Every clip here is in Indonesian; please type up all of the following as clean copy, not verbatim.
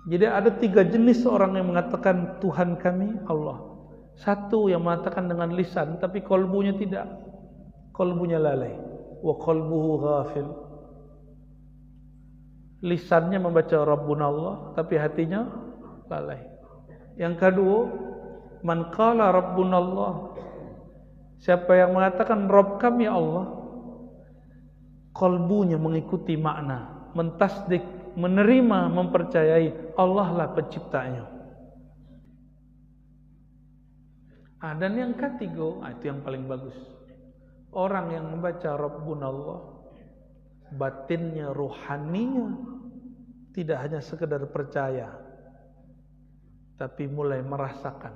Jadi ada 3 jenis orang yang mengatakan Tuhan kami Allah. Satu yang mengatakan dengan lisan tapi qalbunya tidak, qalbunya lalai. Wa qalbuhu ghafil. Lisannya membaca Rabbuna Allah tapi hatinya lalai. Yang kedua, man qala Rabbuna Allah, siapa yang mengatakan Rabb kami Allah, qalbunya mengikuti makna, mentasdik, menerima, mempercayai Allah lah penciptanya. Dan yang ketiga, itu yang paling bagus. Orang yang membaca Rabbuna Allah, batinnya, rohaninya tidak hanya sekedar percaya, tapi mulai merasakan.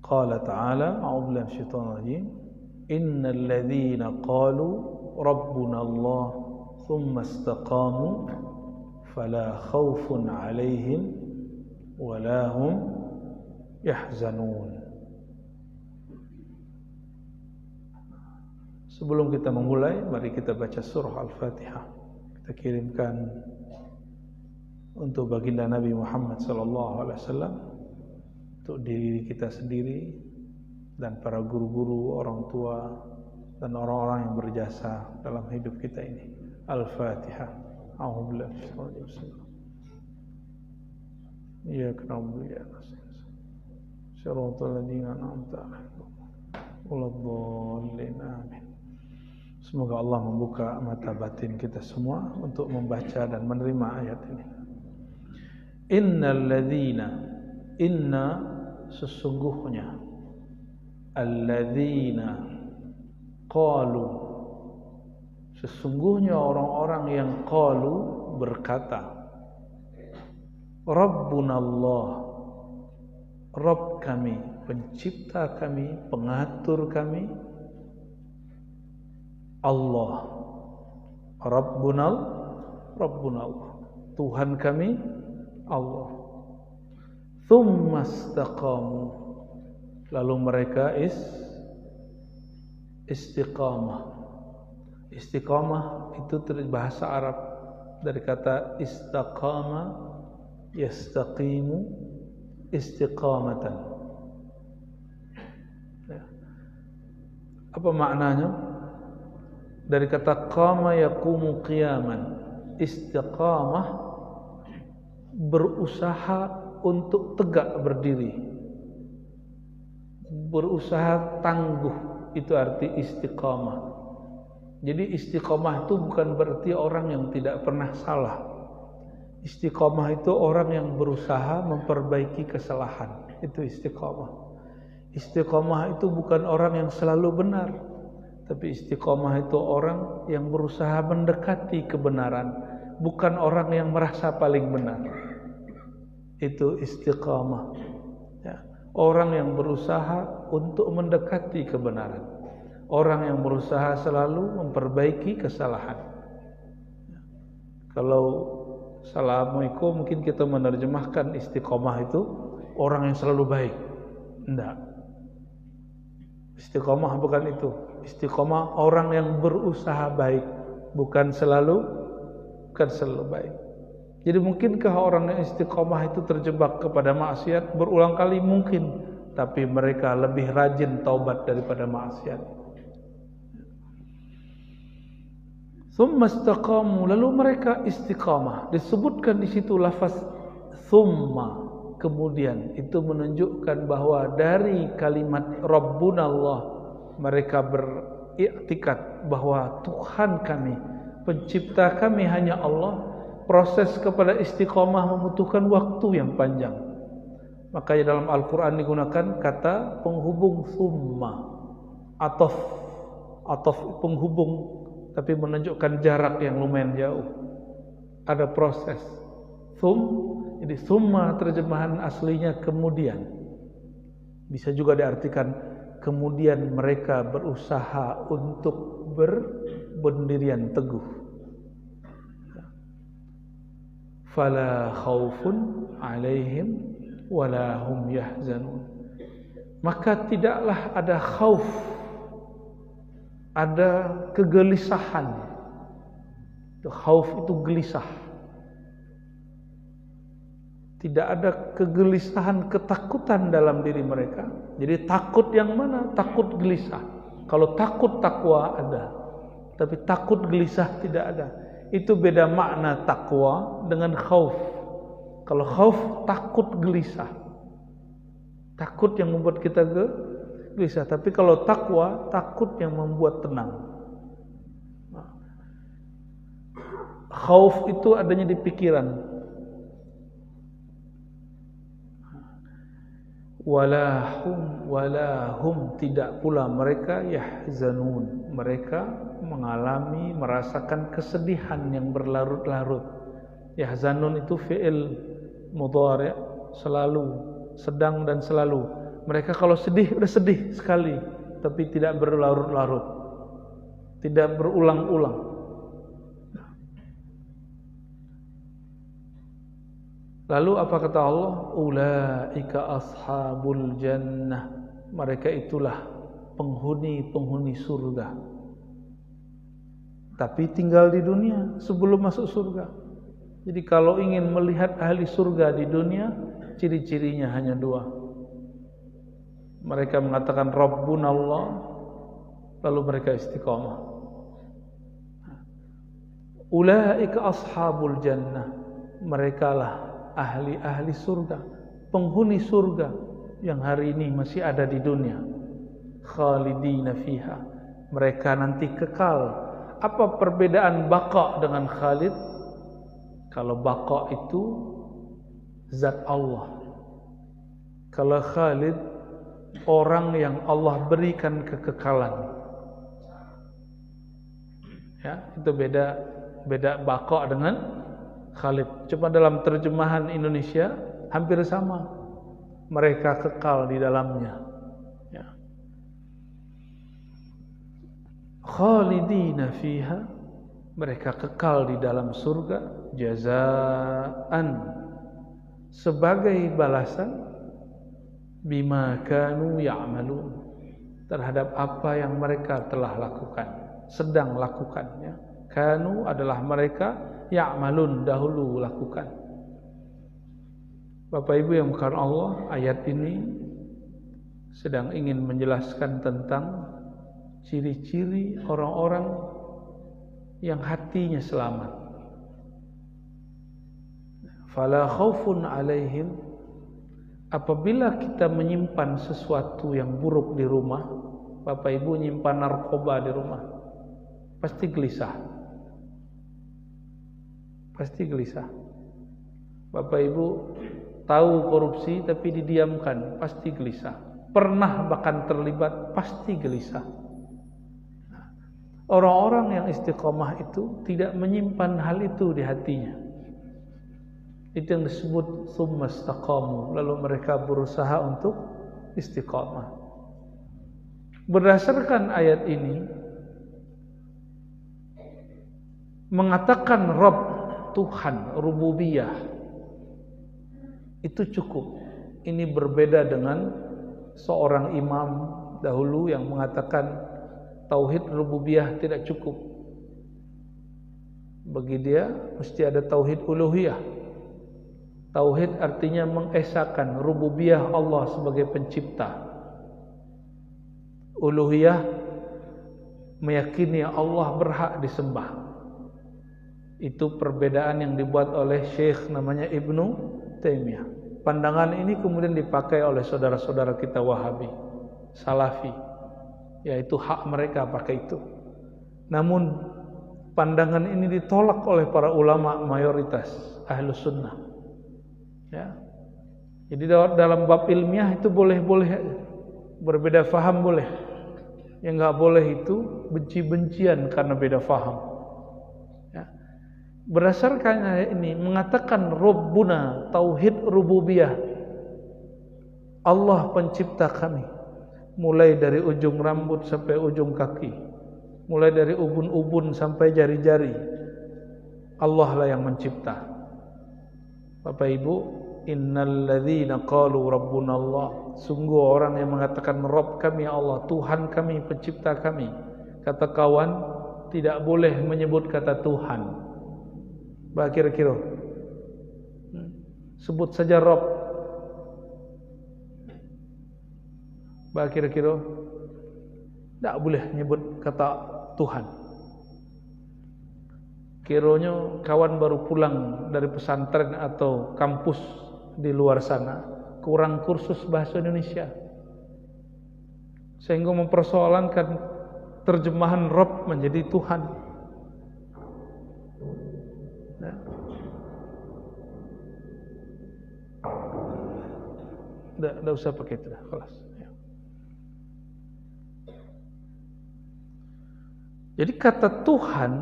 Qala ta'ala, a'udzu billahi minasyaitonir rajim, innal ladzina qalu rabbuna Allah thumma istaqamu fala khaufun 'alaihim wala hum yahzanun. Sebelum kita memulai, mari kita baca surah Al-Fatihah. Kita kirimkan untuk baginda Nabi Muhammad sallallahu alaihi wasallam, untuk diri kita sendiri dan para guru-guru, orang tua dan orang-orang yang berjasa dalam hidup kita ini. Al-Fatihah. A'udzu billahi minasyaitonir rajim. Iyyaka na'budu wa iyyaka nasta'in. Shiratal ladzina an'amta 'alaihim waladdallin. Amin. Semoga Allah membuka mata batin kita semua untuk membaca dan menerima ayat ini. Innal ladzina, inna sesungguhnya, alladzina qalu, sesungguhnya orang-orang yang qalu berkata, Rabbuna Allah, Rabb kami, pencipta kami, pengatur kami, Allah. Rabbuna Allah, Tuhan kami Allah. Tsumma istaqamu, lalu mereka istiqamah. Istiqamah itu dari bahasa Arab, dari kata istaqama, yastaqimu, istiqamatan. Apa maknanya? Dari kata qama yaqumu qiyaman. Istiqamah berusaha untuk tegak berdiri, berusaha tangguh, itu arti istiqamah. Jadi istiqamah itu bukan berarti orang yang tidak pernah salah. Istiqamah itu orang yang berusaha memperbaiki kesalahan. Itu istiqamah. Istiqamah itu bukan orang yang selalu benar, tapi istiqamah itu orang yang berusaha mendekati kebenaran, bukan orang yang merasa paling benar. Itu istiqamah, ya. Orang yang berusaha untuk mendekati kebenaran, orang yang berusaha selalu memperbaiki kesalahan. Kalau Assalamualaikum mungkin kita menerjemahkan istiqamah itu orang yang selalu baik. Enggak, istiqamah bukan itu. Istiqamah orang yang berusaha baik, bukan selalu baik. Jadi mungkinkah orang yang istiqamah itu terjebak kepada maksiat berulang kali? Mungkin, tapi mereka lebih rajin taubat daripada maksiat. Tsumma istaqamu, lalu mereka istiqamah. Disebutkan di situ lafaz tsumma, kemudian, itu menunjukkan bahwa dari kalimat Rabbuna Allah mereka beriktikad bahwa Tuhan kami, pencipta kami hanya Allah. Proses kepada istiqamah membutuhkan waktu yang panjang. Makanya dalam Al-Quran digunakan kata penghubung summa, atof penghubung, tapi menunjukkan jarak yang lumayan jauh. Ada proses. Jadi summa terjemahan aslinya kemudian. Bisa juga diartikan kemudian mereka berusaha untuk berdirian teguh. Fala khaufun alaihim wala hum yahzanun, maka tidaklah ada khauf, ada kegelisahan. Khauf itu gelisah. Tidak ada kegelisahan, ketakutan dalam diri mereka. Jadi takut yang mana? Takut gelisah. Kalau takut takwa ada, tapi takut gelisah tidak ada. Itu beda makna takwa dengan khauf. Kalau khauf takut gelisah, takut yang membuat kita gelisah. Tapi kalau takwa takut yang membuat tenang. Khauf itu adanya di pikiran. Walahum tidak pula mereka yahzanun. Mereka mengalami, merasakan kesedihan yang berlarut-larut. Yahzanun itu fi'il mudhari', selalu, sedang dan selalu. Mereka kalau sedih, udah sedih sekali, tapi tidak berlarut-larut, tidak berulang-ulang. Lalu apa kata Allah? Ulaika ashabul jannah. Mereka itulah penghuni-penghuni surga. Tapi tinggal di dunia sebelum masuk surga. Jadi kalau ingin melihat ahli surga di dunia, ciri-cirinya hanya dua. Mereka mengatakan Rabbuna Allah, lalu mereka istiqamah. Ulaika ashabul jannah. Mereka lah ahli-ahli surga, penghuni surga yang hari ini masih ada di dunia. Khalidina fiha. Mereka nanti kekal. Apa perbedaan baqa dengan khalid? Kalau baqa itu zat Allah. Kalau khalid orang yang Allah berikan kekekalan. Ya, itu beda baqa dengan Khalid. Cuma dalam terjemahan Indonesia hampir sama. Mereka kekal di dalamnya. Ya. Khalidina fiha. Mereka kekal di dalam surga. Jazaan. Sebagai balasan. Bima kanu ya'malun. Terhadap apa yang mereka telah lakukan. Sedang lakukannya. Kanu adalah mereka ya'malun, dahulu lakukan. Bapak Ibu yang bukan Allah, ayat ini sedang ingin menjelaskan tentang ciri-ciri orang-orang yang hatinya selamat. Fala khaufun alaihim. Apabila kita menyimpan sesuatu yang buruk di rumah, Bapak Ibu nyimpan narkoba di rumah, pasti gelisah. Pasti gelisah. Bapak Ibu tahu korupsi tapi didiamkan, pasti gelisah. Pernah bahkan terlibat, pasti gelisah. Orang-orang yang istiqomah itu tidak menyimpan hal itu di hatinya. Itu yang disebut summa istaqamu. Lalu mereka berusaha untuk istiqomah. Berdasarkan ayat ini mengatakan Rabb, Tuhan, rububiyah itu cukup. Ini berbeda dengan seorang imam dahulu yang mengatakan tauhid rububiyah tidak cukup. Bagi dia mesti ada tauhid uluhiyah. Tauhid artinya mengesahkan rububiyah Allah sebagai pencipta. Uluhiyah meyakini Allah berhak disembah. Itu perbedaan yang dibuat oleh Syekh namanya Ibnu Taimiyah. Pandangan ini kemudian dipakai oleh saudara-saudara kita Wahabi, Salafi. Yaitu hak mereka pakai itu. Namun pandangan ini ditolak oleh para ulama mayoritas Ahlus Sunnah. Ya. Jadi dalam bab ilmiah itu boleh-boleh aja. Berbeda faham boleh. Yang enggak boleh itu benci-bencian karena beda faham. Berdasarkan ayat ini mengatakan Rabbuna, tauhid rububiyah. Allah pencipta kami. Mulai dari ujung rambut sampai ujung kaki. Mulai dari ubun-ubun sampai jari-jari. Allah lah yang mencipta. Bapak Ibu, innal ladzina qalu rabbuna Allah. Sungguh orang yang mengatakan Rabb kami ya Allah, Tuhan kami, pencipta kami. Kata kawan, tidak boleh menyebut kata Tuhan. Bah kira-kira sebut saja Rabb. Bah kira-kira tidak boleh menyebut kata Tuhan. Kiranya kawan baru pulang dari pesantren atau kampus di luar sana, kurang kursus bahasa Indonesia, sehingga mempersoalankan terjemahan Rabb menjadi Tuhan. Tidak usah pakai itu dah, kelas. Jadi kata Tuhan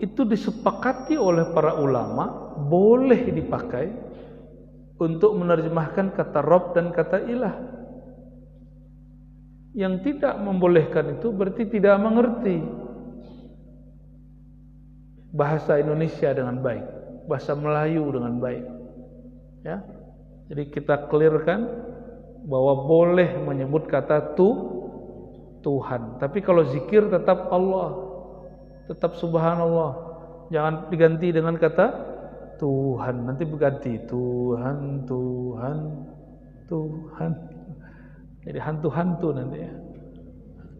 itu disepakati oleh para ulama boleh dipakai untuk menerjemahkan kata Rabb dan kata ilah. Yang tidak membolehkan itu berarti tidak mengerti bahasa Indonesia dengan baik, bahasa Melayu dengan baik. Ya. Jadi kita clearkan bahwa boleh menyebut kata Tuhan, tapi kalau zikir tetap Allah, tetap subhanallah, jangan diganti dengan kata Tuhan. Nanti berganti Tuhan, Tuhan, Tuhan. Jadi hantu-hantu nanti ya.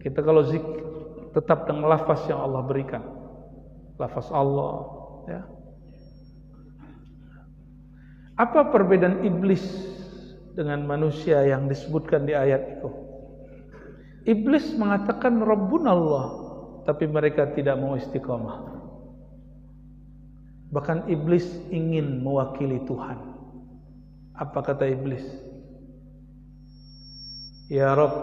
Kita kalau zikir tetap dengan lafaz yang Allah berikan, lafaz Allah. Ya. Apa perbedaan iblis dengan manusia yang disebutkan di ayat itu? Iblis mengatakan Rabbunallah, tapi mereka tidak mau istiqamah. Bahkan iblis ingin mewakili Tuhan. Apa kata iblis? Ya Rabb,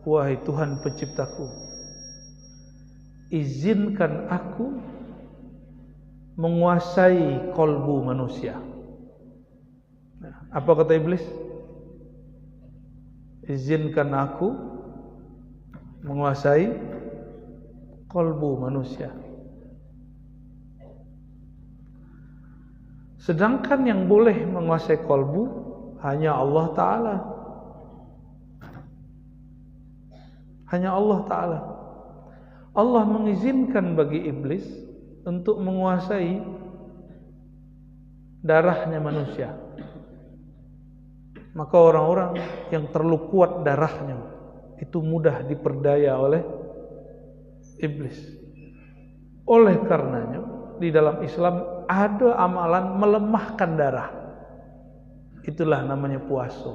wahai Tuhan penciptaku, izinkan aku menguasai kolbu manusia. Apa kata iblis? Izinkan aku menguasai kolbu manusia. Sedangkan yang boleh menguasai kolbu hanya Allah Ta'ala. Hanya Allah Ta'ala. Allah mengizinkan bagi iblis untuk menguasai darahnya manusia. Maka orang-orang yang terlalu kuat darahnya itu mudah diperdaya oleh iblis. Oleh karenanya di dalam Islam ada amalan melemahkan darah. Itulah namanya puasa.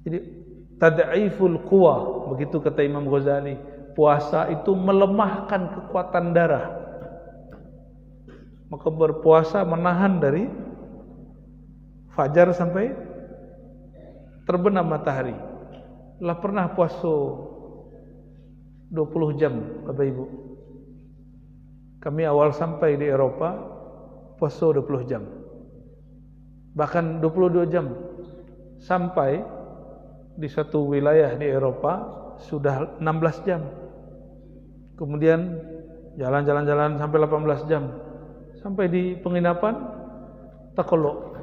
Jadi tad'iful quwa, begitu kata Imam Ghazali. Puasa itu melemahkan kekuatan darah. Maka berpuasa menahan dari fajar sampai terbenam matahari. Lah pernah puasa 20 jam, Bapak Ibu. Kami awal sampai di Eropa puasa 20 jam. Bahkan 22 jam. Sampai di satu wilayah di Eropa sudah 16 jam. Kemudian jalan-jalan sampai 18 jam. Sampai di penginapan takolok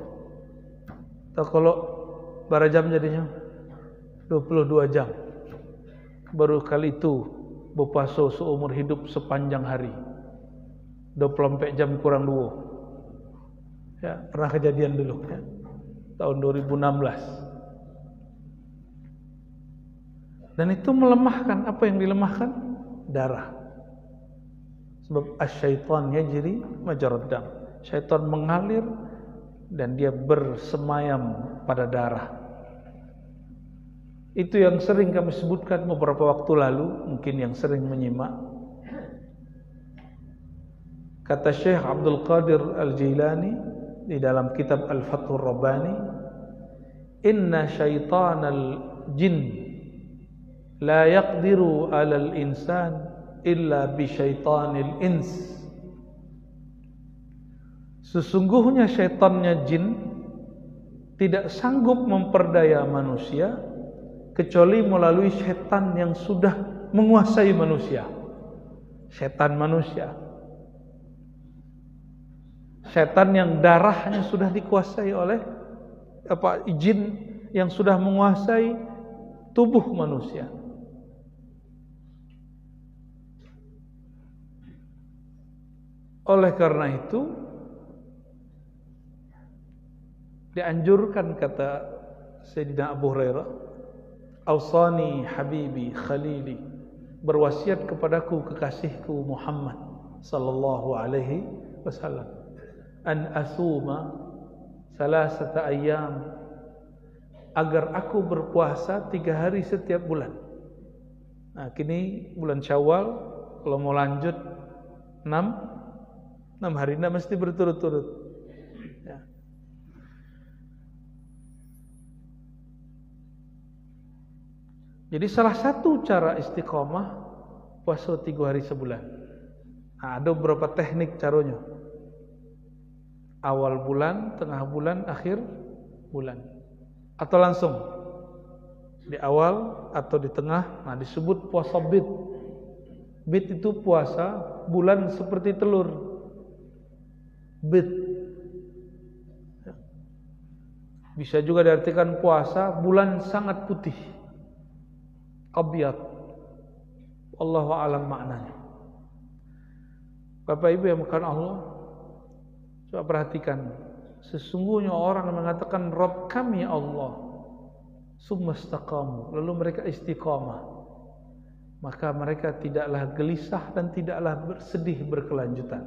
berapa jam jadinya? 22 jam. Baru kali itu berpuasa seumur hidup sepanjang hari. 24 jam kurang 2. Ya, pernah kejadian dulu ya. Tahun 2016. Dan itu melemahkan, apa yang dilemahkan? Darah. Sebab asyaitan yajri majrad dam. Syaitan mengalir dan dia bersemayam pada darah. Itu yang sering kami sebutkan beberapa waktu lalu, mungkin yang sering menyimak. Kata Syekh Abdul Qadir Al-Jilani di dalam kitab Al-Fathur Rabbani, inna syaitanal jin la yaqdiru 'alal insan illa bi syaitanil ins. Sesungguhnya syaitannya jin tidak sanggup memperdaya manusia kecuali melalui syaitan yang sudah menguasai manusia. Syaitan manusia. Syaitan yang darahnya sudah dikuasai oleh jin yang sudah menguasai tubuh manusia. Oleh karena itu dianjurkan, kata Sayyidina Abu Hurairah, "Ausani habibi khalili," berwasiat kepadaku kekasihku Muhammad sallallahu alaihi wasallam, "an asuma salasata ayyam," agar aku berpuasa 3 hari setiap bulan. Nah, kini bulan Syawal, kalau mau lanjut 6 hari, tidak mesti berturut-turut. Ya. Jadi salah satu cara istiqomah puasa 3 hari sebulan. Nah, ada beberapa teknik caranya. Awal bulan, tengah bulan, akhir bulan. Atau langsung di awal atau di tengah. Nah, disebut puasa bid. Bid itu puasa bulan seperti telur. Bid. Bisa juga diartikan puasa bulan sangat putih, abyad. Wallahu a'lam maknanya. Bapak Ibu yang bukan Allah, coba perhatikan. Sesungguhnya orang yang mengatakan Rabb kami Allah, summa istaqamu, lalu mereka istiqamah, maka mereka tidaklah gelisah dan tidaklah bersedih berkelanjutan.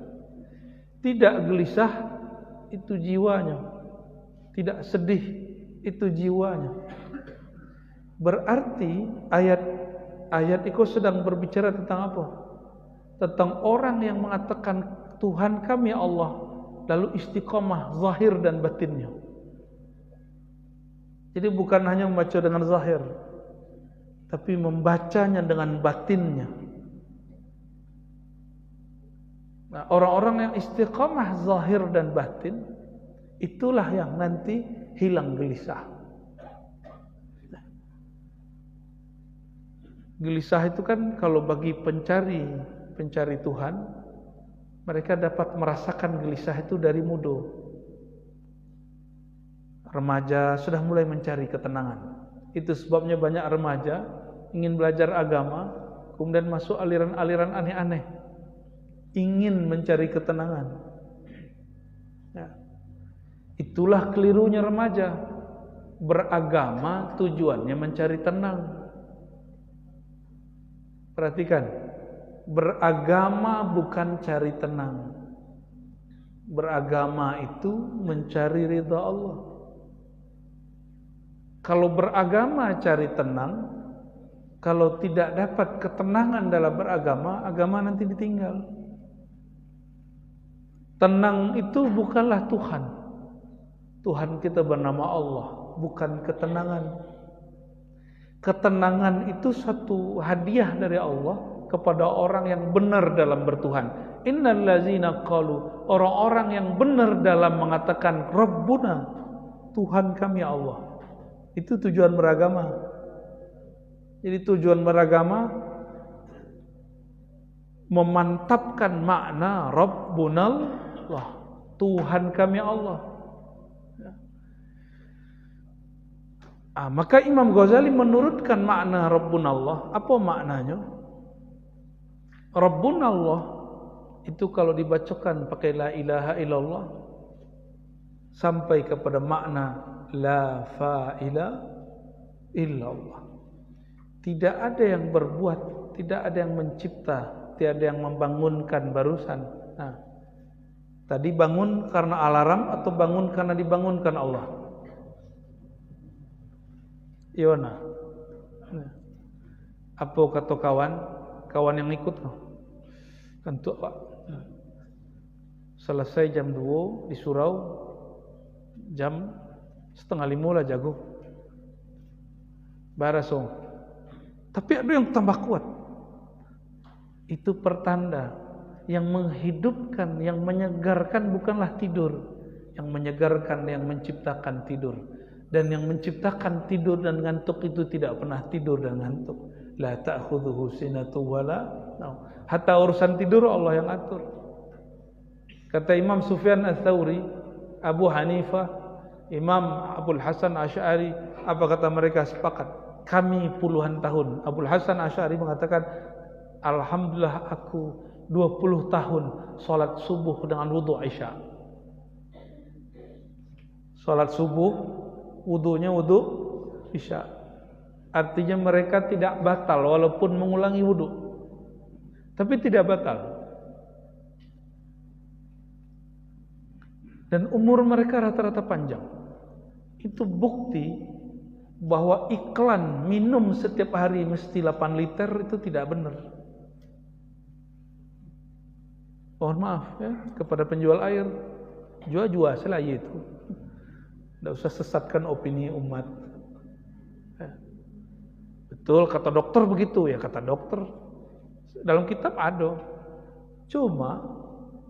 Tidak gelisah itu jiwanya, tidak sedih itu jiwanya. Berarti ayat itu sedang berbicara tentang apa? Tentang orang yang mengatakan Tuhan kami Allah, lalu istiqomah zahir dan batinnya. Jadi bukan hanya membaca dengan zahir, tapi membacanya dengan batinnya. Nah, orang-orang yang istiqomah zahir dan batin, itulah yang nanti hilang gelisah. Gelisah itu kan kalau bagi pencari Tuhan, mereka dapat merasakan gelisah itu dari muda. Remaja sudah mulai mencari ketenangan. Itu sebabnya banyak remaja ingin belajar agama, kemudian masuk aliran-aliran aneh-aneh, ingin mencari ketenangan. Ya. Itulah kelirunya remaja. Beragama tujuannya mencari tenang. Perhatikan, beragama bukan cari tenang. Beragama itu mencari ridha Allah. Kalau beragama cari tenang, kalau tidak dapat ketenangan dalam beragama, agama nanti ditinggal. Tenang itu bukanlah Tuhan. Tuhan kita bernama Allah, bukan ketenangan. Ketenangan itu satu hadiah dari Allah kepada orang yang benar dalam bertuhan. Innal ladzina qalu, orang-orang yang benar dalam mengatakan Rabbuna, Tuhan kami Allah. Itu tujuan beragama. Jadi tujuan beragama memantapkan makna Rabbunal Allah, Tuhan kami Allah. Maka Imam Ghazali menurutkan makna Rabbunallah. Apa maknanya? Rabbunallah itu kalau dibacakan pakai la ilaha illallah sampai kepada makna la fa'ila illallah. Tidak ada yang berbuat, tidak ada yang mencipta, tidak ada yang membangunkan barusan. Nah, tadi bangun karena alarm atau bangun karena dibangunkan Allah? Iwana. Apa kata kawan yang ikut kan tuh Pak. Selesai jam 2 di surau, jam 4:30 lah jago. Barasong. Tapi ada yang tambah kuat. Itu pertanda yang menghidupkan, yang menyegarkan bukanlah tidur. Yang menyegarkan, yang menciptakan tidur. Dan yang menciptakan tidur dan ngantuk itu tidak pernah tidur dan ngantuk. La ta'khudhuhu sinatu wala naum. Hatta urusan tidur Allah yang atur. Kata Imam Sufyan Ats-Tsauri, Abu Hanifah, Imam Abul Hasan Asy'ari, apa kata mereka? Sepakat. Kami puluhan tahun. Abul Hasan Asy'ari mengatakan, alhamdulillah aku 20 tahun salat subuh dengan wudu Isya. Salat subuh, wudunya wudu Isya. Artinya mereka tidak batal walaupun mengulangi wudu. Tapi tidak batal. Dan umur mereka rata-rata panjang. Itu bukti bahwa iklan minum setiap hari mesti 8 liter itu tidak benar. Mohon maaf ya kepada penjual air, jual selai itu. Tidak usah sesatkan opini umat. Betul kata dokter begitu ya, kata dokter. Dalam kitab ada. Cuma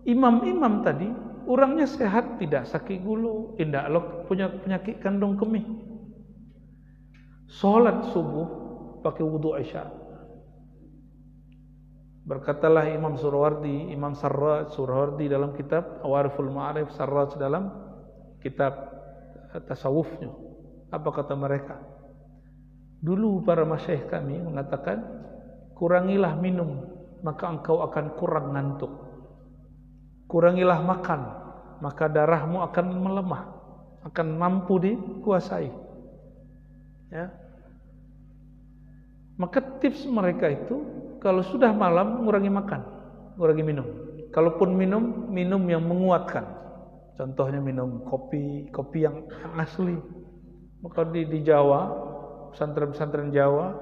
imam-imam tadi orangnya sehat, tidak sakit gula, tidak punya penyakit kandung kemih. Salat subuh pakai wudu Isya. Berkatalah Imam Surawardi, Imam Sarraj Surawardi dalam kitab Awariful Ma'arif, Sarraj dalam kitab tasawufnya. Apa kata mereka? Dulu para masyayikh kami mengatakan, kurangilah minum, maka engkau akan kurang ngantuk. Kurangilah makan, maka darahmu akan melemah, akan mampu dikuasai. Ya. Maka tips mereka itu, kalau sudah malam ngurangi makan, ngurangi minum. Kalaupun minum, minum yang menguatkan. Contohnya minum kopi yang asli. Maka di Jawa, pesantren-pesantren Jawa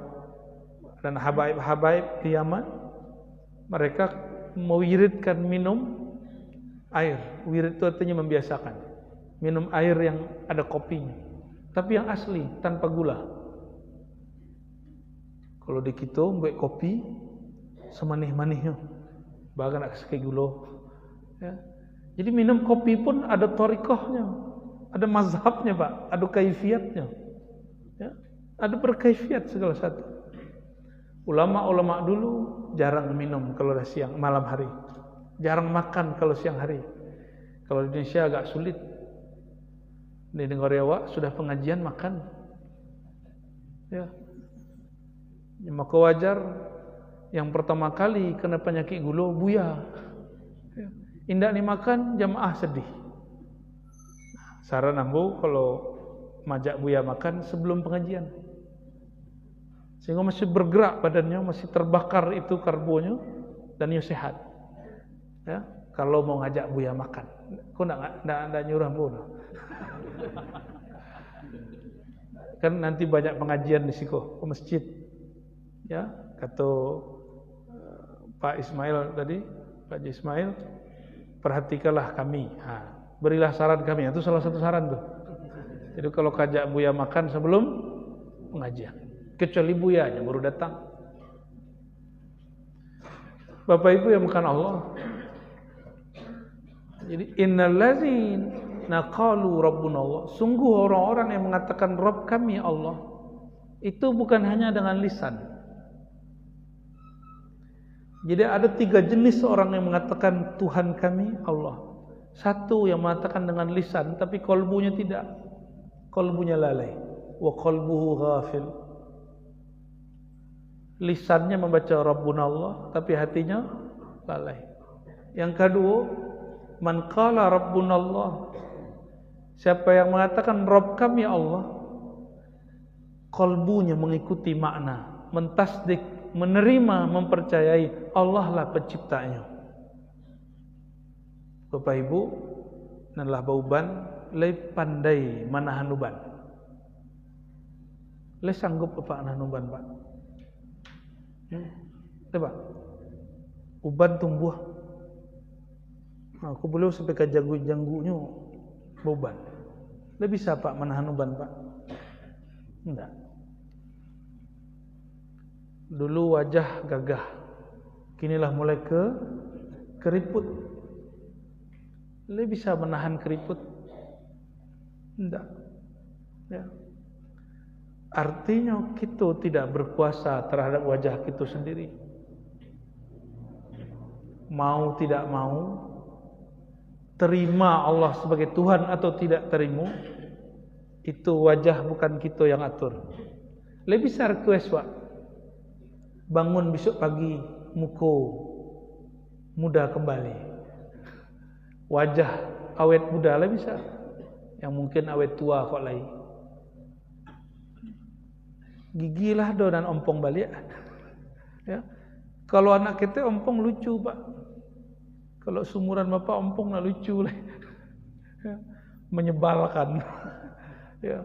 dan habaib-habaib di Yaman, mereka mewiridkan minum air. Wirid itu artinya membiasakan minum air yang ada kopinya, tapi yang asli tanpa gula. Kalau di kita buat kopi semanih-manihnya, bahkan nak sekali gula. Ya. Jadi minum kopi pun ada thariqahnya, ada mazhabnya Pak, ada kaifiatnya. Ya. Ada berkaifiat segala satu. Ulama-ulama dulu jarang minum kalau dah siang, malam hari. Jarang makan kalau siang hari. Kalau di Indonesia agak sulit. Di negara Jawa sudah pengajian makan. Ya. Maka wajar yang pertama kali kena penyakit gula buya. Ya. Indak dimakan jamaah sedih. Saran ambo kalau majak buya makan sebelum pengajian. Sehingga masih bergerak badannya, masih terbakar itu karbonya dan ia sehat. Ya, kalau mau ngajak buya makan, kau ndak nyuruh pun. Kan nanti banyak pengajian di siko ke masjid. Ya, kata Pak Ismail tadi, Pak Ismail, perhatikanlah kami. Berilah saran kami. Itu salah satu saran tuh. Jadi kalau kajak buya makan sebelum pengajian, kecuali buyanya baru datang. Bapak Ibu yang bukan Allah. Jadi innallazina qalu rabbuna Allah, sungguh orang-orang yang mengatakan Rabb kami Allah, itu bukan hanya dengan lisan. Jadi ada 3 jenis orang yang mengatakan Tuhan kami Allah. Satu yang mengatakan dengan lisan tapi kalbunya tidak, kalbunya lalai. Wa qalbuhu ghafil. Lisannya membaca Rabbuna Allah tapi hatinya lalai. Yang kedua, man qala Rabbuna Allah, siapa yang mengatakan Rabb kami Allah, kalbunya mengikuti makna, mentasdik, menerima, mempercayai Allah lah penciptanya. Bapak Ibu, nalah bauban lay pandai manahan uban. Lay sanggup apa nahan uban, Pak? Coba. Uban tumbuh. Aku boleh sampai ke janggu-janggunya bauban. Lay bisa Pak menahan uban, Pak? Enggak. Dulu wajah gagah, kinilah mulai keriput. Dia bisa menahan keriput? Tidak. Ya. Artinya kita tidak berkuasa terhadap wajah kita sendiri. Mau tidak mau, terima Allah sebagai Tuhan atau tidak terima, Itu wajah bukan kita yang atur. Lebih bisa request Pak, bangun besok pagi muka muda kembali, wajah awet muda lah bisa. Yang mungkin awet tua kok lain. Gigilah do dan ompong balik. Ya. Kalau anak kita ompong lucu Pak. Kalau sumuran bapak ompong lah lucu lah. Ya. Menyebalkan. Ya.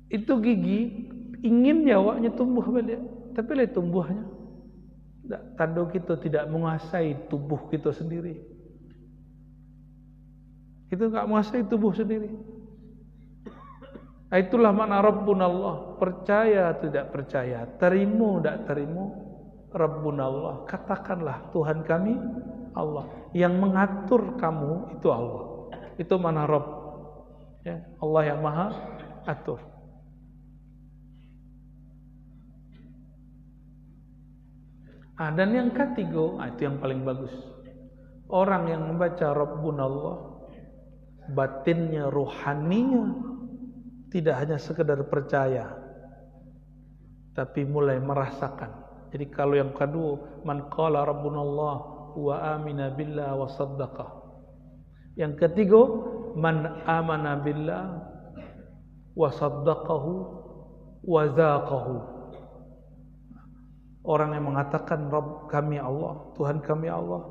Itu gigi ingin nyawanya tumbuh balik, tapi lah tumbuhnya tanda kita tidak menguasai tubuh kita sendiri. Kita enggak menguasai tubuh sendiri. Itulah makna Rabbunallah, percaya tidak percaya, terima tidak terima, Rabbunallah, katakanlah Tuhan kami Allah, yang mengatur kamu itu Allah. Itu makna Rabb. Ya, Allah yang Maha atur. Dan yang ketiga, itu yang paling bagus. Orang yang membaca Rabbunallah, batinnya, ruhaninya tidak hanya sekedar percaya, tapi mulai merasakan. Jadi kalau yang kedua, man qala Rabbunallah wa amina billah wa saddaqah. Yang ketiga, man amana billah wa saddaqahu wa zaqahu. Orang yang mengatakan Rabb kami Allah, Tuhan kami Allah,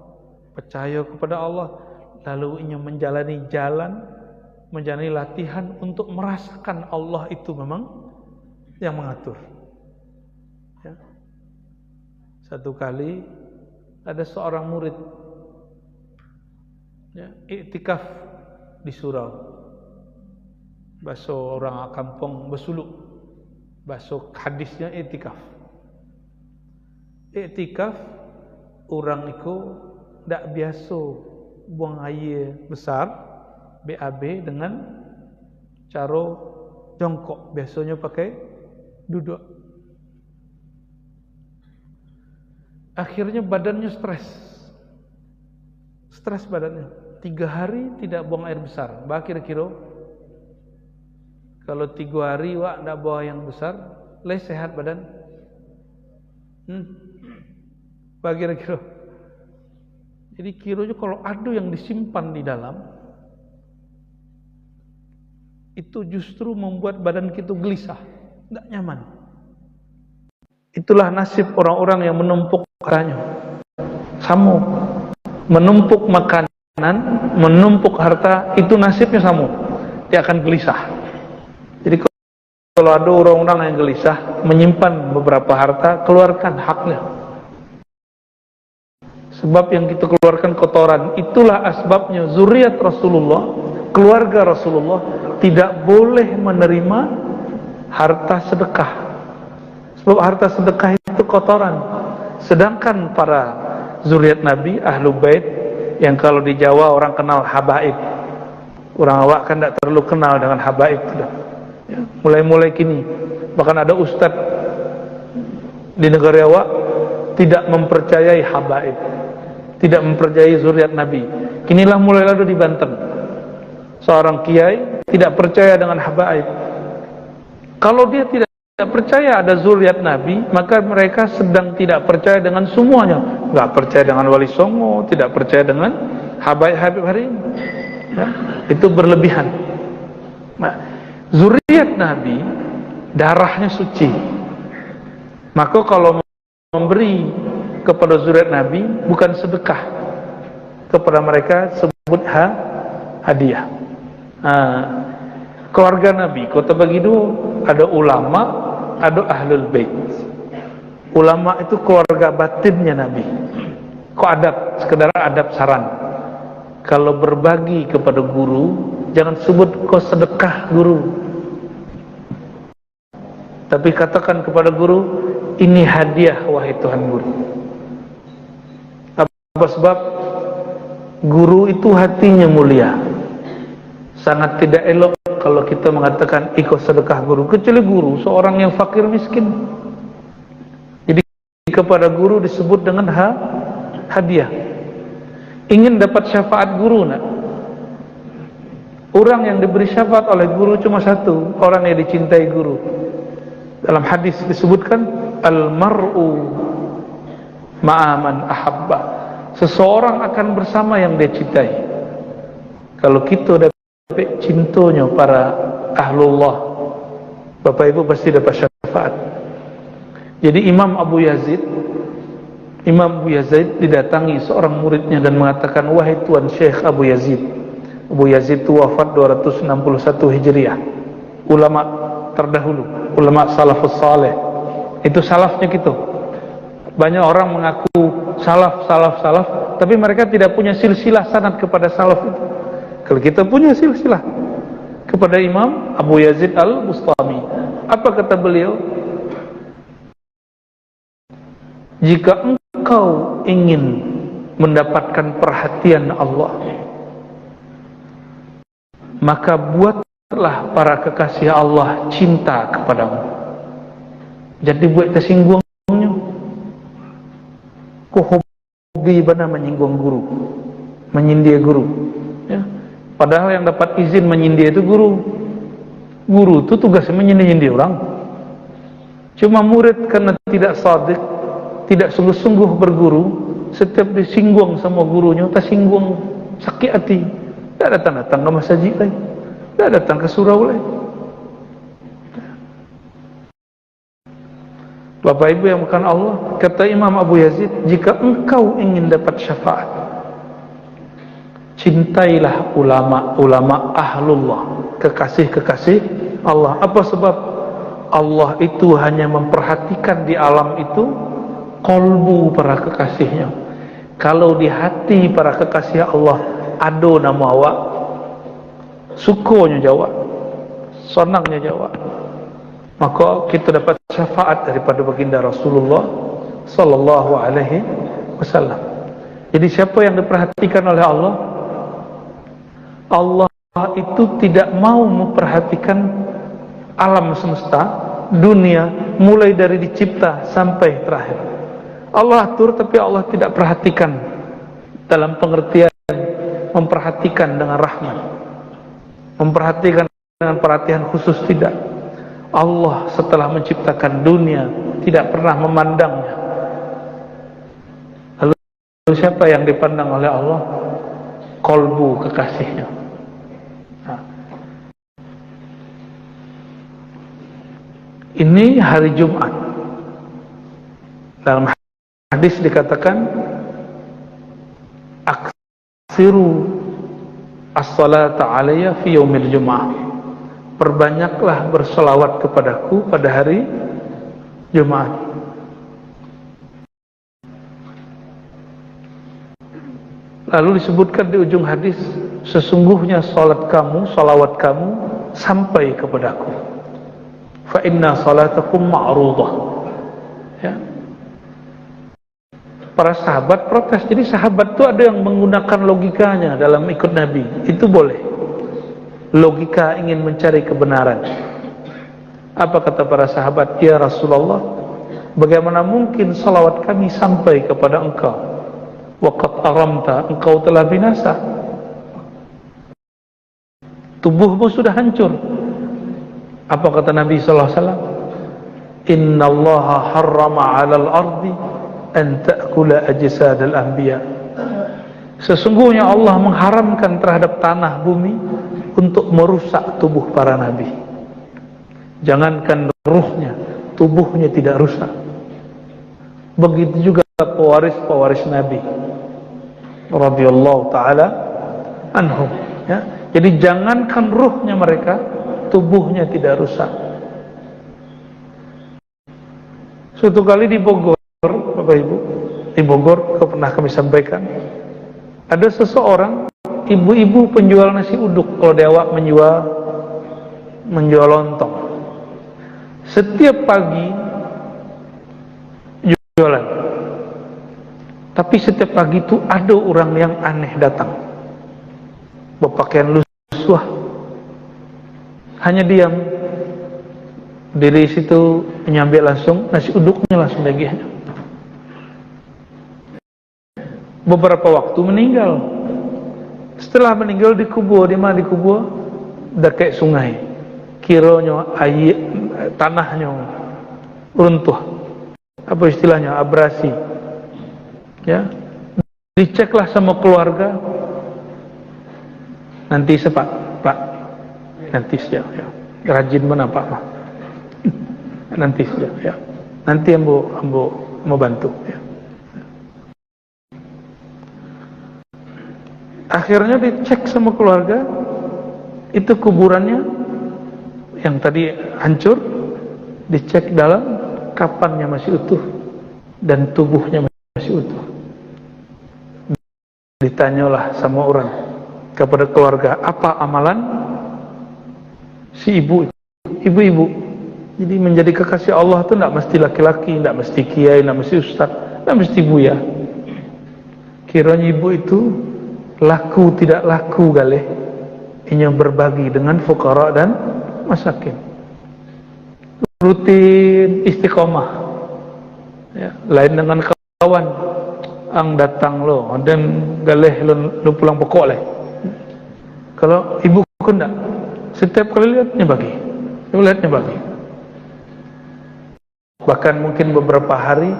percaya kepada Allah, lalu ingin menjalani jalan, menjalani latihan untuk merasakan Allah itu memang yang mengatur. Ya. Satu kali ada seorang murid, ya, iktikaf di surau, bahasa orang kampung besuluk, bahasa hadisnya iktikaf. Iktikaf orang itu tidak biasa buang air besar BAB dengan cara jongkok, biasanya pakai duduk. Akhirnya badannya stres badannya. 3 hari tidak buang air besar. Bah kira-kira kalau 3 hari wak tidak buang yang besar, sehat badan. Bah kira-kira. Jadi kiranya kalau ada yang disimpan di dalam, itu justru membuat badan kita gelisah, tidak nyaman. Itulah nasib orang-orang yang menumpuk hartanya. Sama, menumpuk makanan, menumpuk harta, itu nasibnya sama. Dia akan gelisah. Jadi kalau ada orang-orang yang gelisah, menyimpan beberapa harta, keluarkan haknya. Sebab yang kita keluarkan kotoran, itulah asbabnya zuriat Rasulullah, keluarga Rasulullah tidak boleh menerima harta sedekah. Sebab harta sedekah itu kotoran. Sedangkan para zuriat Nabi, ahlu bait, yang kalau di Jawa orang kenal habaib. Orang awak kan tidak terlalu kenal dengan habaib. Ya, mulai-mulai kini, bahkan ada ustadz di negara awak tidak mempercayai habaib, tidak mempercayai zuriat Nabi. Kinilah mulai lalu di Banten, seorang kiai tidak percaya dengan habaib. Kalau dia tidak percaya ada zuriat Nabi, maka mereka sedang tidak percaya dengan semuanya. Tidak percaya dengan Wali Songo, tidak percaya dengan habaib-habaib hari ini. Ya, itu berlebihan. Nah, zuriat Nabi darahnya suci. Maka kalau memberi kepada zuriat Nabi bukan sedekah, kepada mereka sebut hadiah. Keluarga Nabi kota bagi dua, ada ulama, ada ahlul bait. Ulama itu keluarga batinnya Nabi. Kok adab, sekedar adab saran. Kalau berbagi kepada guru, jangan sebut kau sedekah guru, tapi katakan kepada guru, ini hadiah wahai Tuhan guru. Apa sebab? Guru itu hatinya mulia. Sangat tidak elok kalau kita mengatakan ikut sedekah guru, kecuali guru seorang yang fakir miskin. Jadi kepada guru disebut dengan hadiah. Ingin dapat syafaat guru nak? Orang yang diberi syafaat oleh guru cuma satu, orang yang dicintai guru. Dalam hadis disebutkan al-mar'u ma'aman ahabba. Seseorang akan bersama yang dia cintai. Kalau kita dapat cintanya para ahlullah, Bapak Ibu pasti dapat syafaat. Jadi Imam Abu Yazid didatangi seorang muridnya dan mengatakan, wahai Tuan Syekh Abu Yazid. Abu Yazid itu wafat 261 Hijriah. Ulama terdahulu, ulama salafus saleh. Itu salafnya gitu. Banyak orang mengaku salaf, tapi mereka tidak punya silsilah sanad kepada salaf itu. Kalau kita punya silsilah kepada Imam Abu Yazid Al-Bustami. Apa kata beliau? Jika engkau ingin mendapatkan perhatian Allah, maka buatlah para kekasih Allah cinta kepadamu. Jadi buat tersinggungnya. Ku hobi benar menyinggung guru, menyindir guru. Ya. Padahal yang dapat izin menyindir itu guru. Guru itu tugasnya menyindir orang. Cuma murid karena tidak shadiq, tidak sungguh-sungguh berguru, setiap disinggung sama gurunya, tersinggung, sakit hati. Tidak datang ke masjid lagi, tidak datang ke surau lagi. Bapak Ibu yang bukan Allah, kata Imam Abu Yazid, jika engkau ingin dapat syafaat, cintailah ulama ahlullah, kekasih-kekasih Allah. Apa sebab? Allah itu hanya memperhatikan di alam itu kolbu para kekasihnya. Kalau di hati para kekasih Allah ada nama awak, sukonya jawab, senangnya jawab, maka kita dapat syafaat daripada baginda Rasulullah sallallahu alaihi wasallam. Jadi siapa yang diperhatikan oleh Allah, Allah itu tidak mau memperhatikan alam semesta, dunia, mulai dari dicipta sampai terakhir. Allah atur, tapi Allah tidak perhatikan dalam pengertian memperhatikan dengan rahmat, memperhatikan dengan perhatian khusus, tidak. Allah setelah menciptakan dunia tidak pernah memandangnya. Lalu siapa yang dipandang oleh Allah? Kolbu kekasihnya. Nah, ini hari Jumat. Dalam hadis dikatakan, aksiru as-salata alayya fi yaumil jum'ah. Perbanyaklah berselawat kepadaku pada hari Jumat. Lalu disebutkan di ujung hadis, sesungguhnya salat kamu, salawat kamu sampai kepadaku. Fa inna salatakum ma'rudah. Ya. Para sahabat protes. Jadi sahabat itu ada yang menggunakan logikanya dalam ikut Nabi. Itu boleh. Logika ingin mencari kebenaran. Apa kata para sahabat? Ya Rasulullah, bagaimana mungkin salawat kami sampai kepada engkau? Waqad aramta, engkau telah binasa. Tubuhmu sudah hancur. Apa kata Nabi sallallahu alaihi wasallam? Inna Allaha harrama 'alal ardi an ta'kula ajsadal anbiya. Sesungguhnya Allah mengharamkan terhadap tanah bumi untuk merusak tubuh para nabi. Jangankan ruhnya, tubuhnya tidak rusak. Begitu juga pewaris-pewaris Nabi radhiyallahu taala anhum. Ya. Jadi jangankan ruhnya mereka, tubuhnya tidak rusak. Suatu kali di Bogor, Bapak Ibu, di Bogor pernah kami sampaikan, ada seseorang ibu-ibu penjual nasi uduk, kalau di awak menjual lontong. Setiap pagi jualan. Tapi setiap pagi itu ada orang yang aneh datang, berpakaian lusuh, hanya diam diri situ, menyambil langsung nasi uduknya, langsung dagingnya. Beberapa waktu meninggal. Setelah meninggal dikubur, di mana dikubur? udah kayak sungai, kiranya air tanahnya runtuh, apa istilahnya, abrasi, ya. Diceklah sama keluarga, nanti pak, nanti saja, ya. Rajin mana pak mah, nanti saja, ya. Nanti ambo mau bantu, ya. Akhirnya dicek sama keluarga, itu kuburannya yang tadi hancur, dicek dalam, kapannya masih utuh dan tubuhnya masih utuh. Ditanyalah sama orang kepada keluarga, apa amalan si ibu? Jadi menjadi kekasih Allah itu tidak mesti laki-laki, tidak mesti kiai, tidak mesti ustaz, tidak mesti buya. Kiranya ibu itu laku tidak laku galih, inya berbagi dengan fuqara dan masakin. Rutin istiqomah, ya. Lain dengan kawan ang datang lo dan galih lo pulang pokok leh. Kalau ibu kan enggak, setiap kali lihatnya bagi. Bahkan mungkin beberapa hari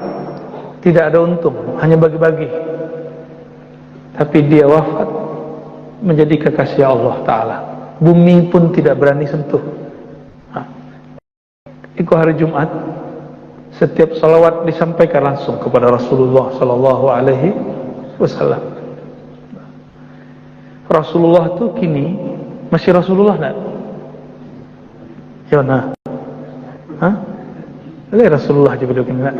tidak ada untung, hanya bagi-bagi. Tapi dia wafat menjadi kekasih Allah Ta'ala. Bumi pun tidak berani sentuh. Itu hari Jumat, setiap salawat disampaikan langsung kepada Rasulullah Sallallahu Alaihi Wasallam. Rasulullah itu kini masih Rasulullah enggak? Yona, Rasulullah juga begini enggak?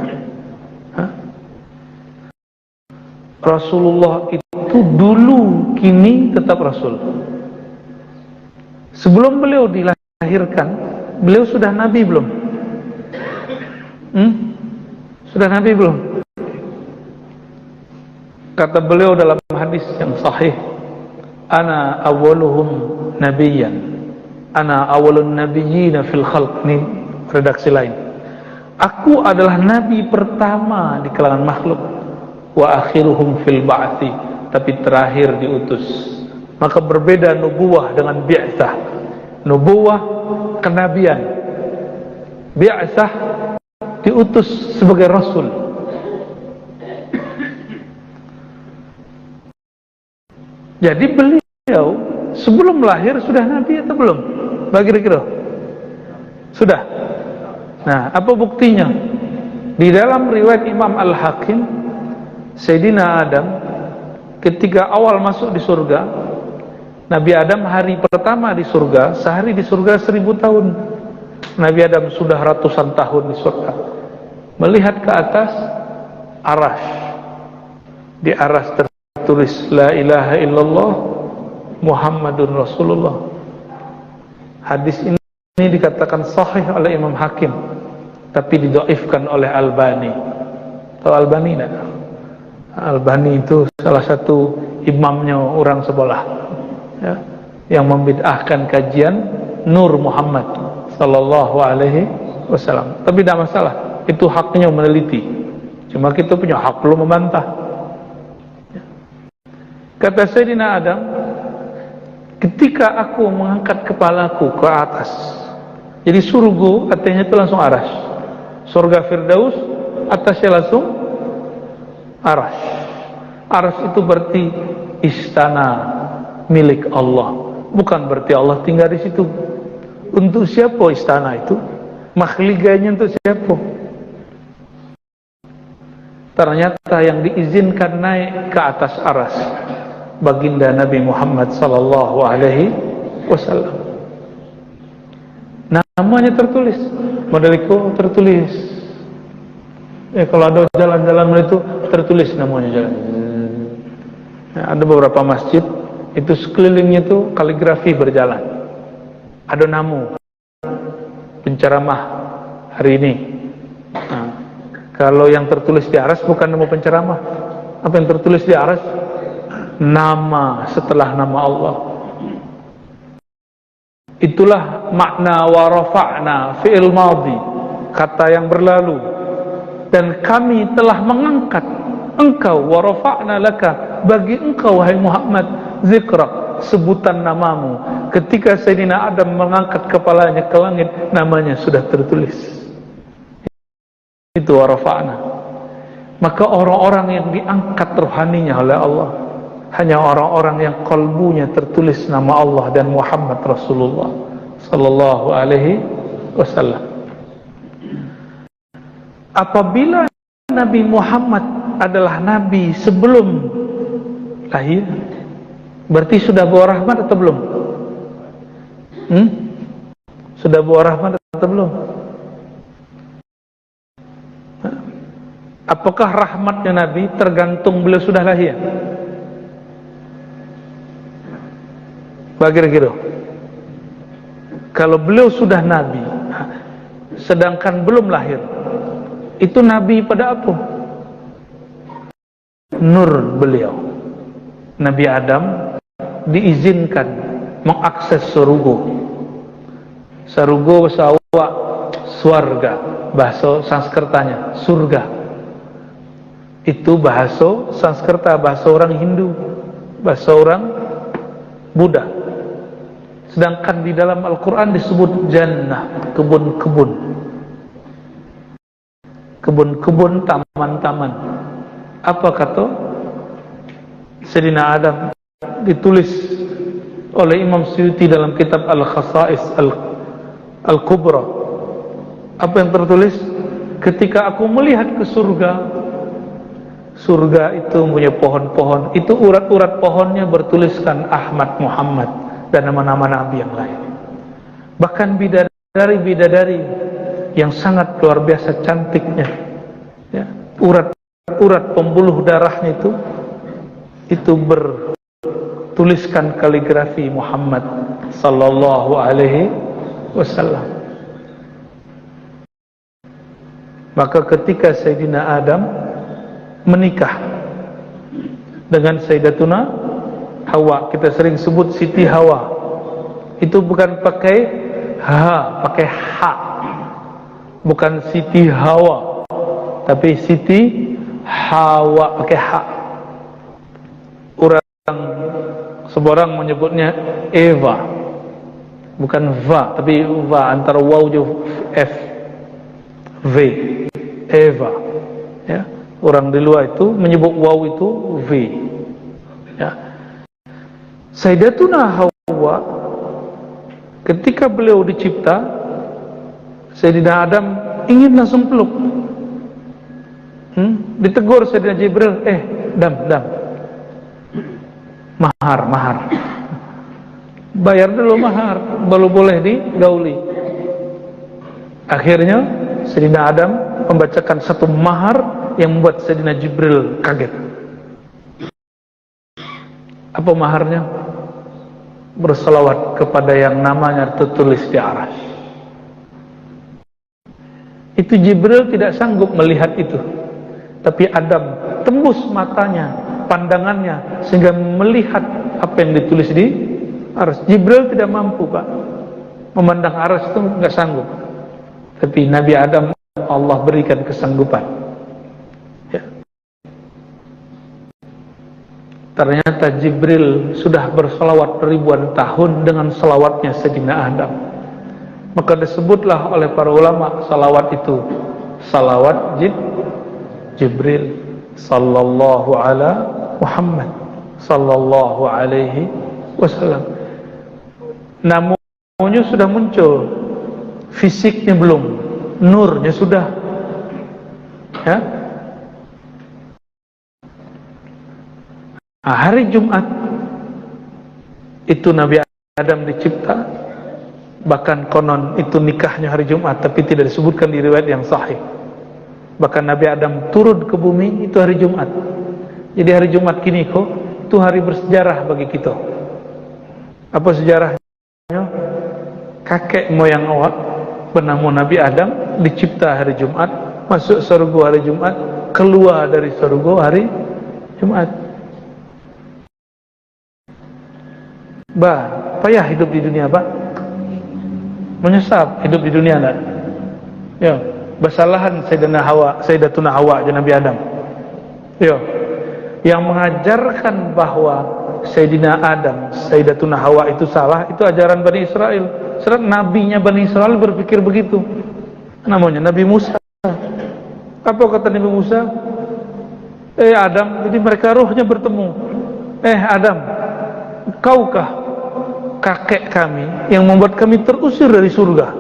Rasulullah itu dulu, kini tetap Rasul. Sebelum beliau dilahirkan, beliau sudah Nabi belum? Sudah Nabi belum? Kata beliau dalam hadis yang sahih, ana awwaluhum nabiyyan, ana awwalun nabiyyina fil khalq. Ini redaksi lain. Aku adalah nabi pertama di kalangan makhluk, wa akhiruhum fil ba'thi, tapi terakhir diutus. Maka berbeda nubuwah dengan bi'tsah. Nubuwah kenabian, bi'tsah diutus sebagai rasul. Jadi beliau sebelum lahir sudah nabi atau belum? Bagi kira-kira sudah. Nah, apa buktinya? Di dalam riwayat Imam Al-Hakim, Sayyidina Adam ketika awal masuk di surga, Nabi Adam hari pertama di surga, sehari di surga 1000 tahun. Nabi Adam sudah ratusan tahun di surga. Melihat ke atas, arash. Di arash tertulis La ilaha illallah Muhammadun Rasulullah. Hadis ini dikatakan sahih oleh Imam Hakim, tapi didhaifkan oleh Albani. Tahu Albani enggak? Albani itu salah satu imamnya orang sebelah, ya, yang membid'ahkan kajian Nur Muhammad Sallallahu Alaihi Wasallam. Tapi tidak masalah, itu haknya meneliti. Cuma kita punya hak belum membantah. Kata Sayyidina Adam, ketika aku mengangkat kepalaku ke atas, jadi surga artinya itu langsung aras. Surga Firdaus atasnya langsung aras. Aras itu berarti istana milik Allah, bukan berarti Allah tinggal di situ. Untuk siapa istana itu? Makhliganya untuk siapa? Ternyata yang diizinkan naik ke atas aras baginda Nabi Muhammad Sallallahu Alaihi Wasallam. Namanya tertulis, modeliko tertulis. Kalau ada jalan-jalan itu tertulis namanya jalan. Ada beberapa masjid itu sekelilingnya itu kaligrafi berjalan. Ada namu penceramah hari ini. Nah, kalau yang tertulis di aras bukan nama penceramah. Apa yang tertulis di aras? Nama setelah nama Allah. Itulah makna wa rafa'na fi'il madhi, kata yang berlalu. Dan kami telah mengangkat engkau, wa rafa'na laka, bagi engkau wahai Muhammad, zikrak, sebutan namamu. Ketika Sayyidina Adam mengangkat kepalanya ke langit, namanya sudah tertulis. Itu warafa'na. Maka orang-orang yang diangkat rohaninya oleh Allah hanya orang-orang yang kalbunya tertulis nama Allah dan Muhammad Rasulullah sallallahu alaihi wasallam. Apabila Nabi Muhammad adalah nabi sebelum lahir, berarti sudah bawa rahmat atau belum? Sudah bawa rahmat atau belum? Apakah rahmatnya Nabi tergantung beliau sudah lahir? Kira-kira kalau beliau sudah Nabi sedangkan belum lahir, itu Nabi pada apa? Nur beliau. Nabi Adam diizinkan mengakses surga. Surga bahasa awak swarga, bahasa Sanskertanya surga. Itu bahasa Sanskerta, bahasa orang Hindu, bahasa orang Buddha. Sedangkan di dalam Al-Quran disebut jannah, kebun-kebun, kebun-kebun, taman-taman. Apa kata Sayyidina Adam ditulis oleh Imam Suyuti dalam kitab Al-Khasa'is Al-Kubra? Apa yang tertulis? Ketika aku melihat ke surga, surga itu punya pohon-pohon, itu urat-urat pohonnya bertuliskan Ahmad, Muhammad dan nama-nama Nabi yang lain. Bahkan bidadari-bidadari yang sangat luar biasa cantiknya, ya, urat-urat pembuluh darahnya itu bertuliskan kaligrafi Muhammad sallallahu alaihi wasallam. Maka ketika Sayyidina Adam menikah dengan Sayyidatuna Hawa, kita sering sebut Siti Hawa. Itu bukan pakai ha, pakai ha. Bukan Siti Hawa, tapi Siti Hawa pakai ha. Seorang menyebutnya Eva, bukan va, tapi va, antara waw dan f, v, Eva, ya. Orang di luar itu menyebut waw itu v, ya. Sayyidatuna Hawa ketika beliau dicipta, Sayyidina Adam ingin langsung peluk. Ditegur Sayyidina Jibril, dam, mahar, bayar dulu mahar, baru boleh digauli. Akhirnya Sayyidina Adam membacakan satu mahar yang membuat Sayyidina Jibril kaget. Apa maharnya? Berselawat kepada yang namanya tertulis di Arasy. Itu Jibril tidak sanggup melihat itu, tapi Adam tembus matanya, pandangannya, sehingga melihat apa yang ditulis di Arasy. Jibril tidak mampu, Pak, memandang Arasy, itu nggak sanggup. Tapi Nabi Adam Allah berikan kesanggupan, ya. Ternyata Jibril sudah berselawat ribuan tahun dengan selawatnya Sayyidina Adam. Maka disebutlah oleh para ulama salawat itu salawat Jibril sallallahu ala Muhammad sallallahu alaihi wasallam. Namanya sudah muncul, fisiknya belum, nurnya sudah, ya. Hari Jumat itu Nabi Adam dicipta, bahkan konon itu nikahnya hari Jumat, tapi tidak disebutkan di riwayat yang sahih. Bahkan Nabi Adam turun ke bumi itu hari Jumat. Jadi hari Jumat kini kok itu hari bersejarah bagi kita. Apa sejarahnya? Kakek moyang awak bernama Nabi Adam dicipta hari Jumat, masuk surga hari Jumat, keluar dari surga hari Jumat. Payah hidup di dunia, Pak. Menyesal hidup di dunia, enggak? Ya, bersalahan Sayyidatuna Hawa dan Nabi Adam. Ya, yang mengajarkan bahwa Sayyidina Adam, Sayyidatuna Hawa itu salah, itu ajaran Bani Israel. Serat nabinya Bani Israel berpikir begitu. Namanya Nabi Musa. Apa kata Nabi Musa? Adam, jadi mereka rohnya bertemu. Adam, kaukah kakek kami yang membuat kami terusir dari surga?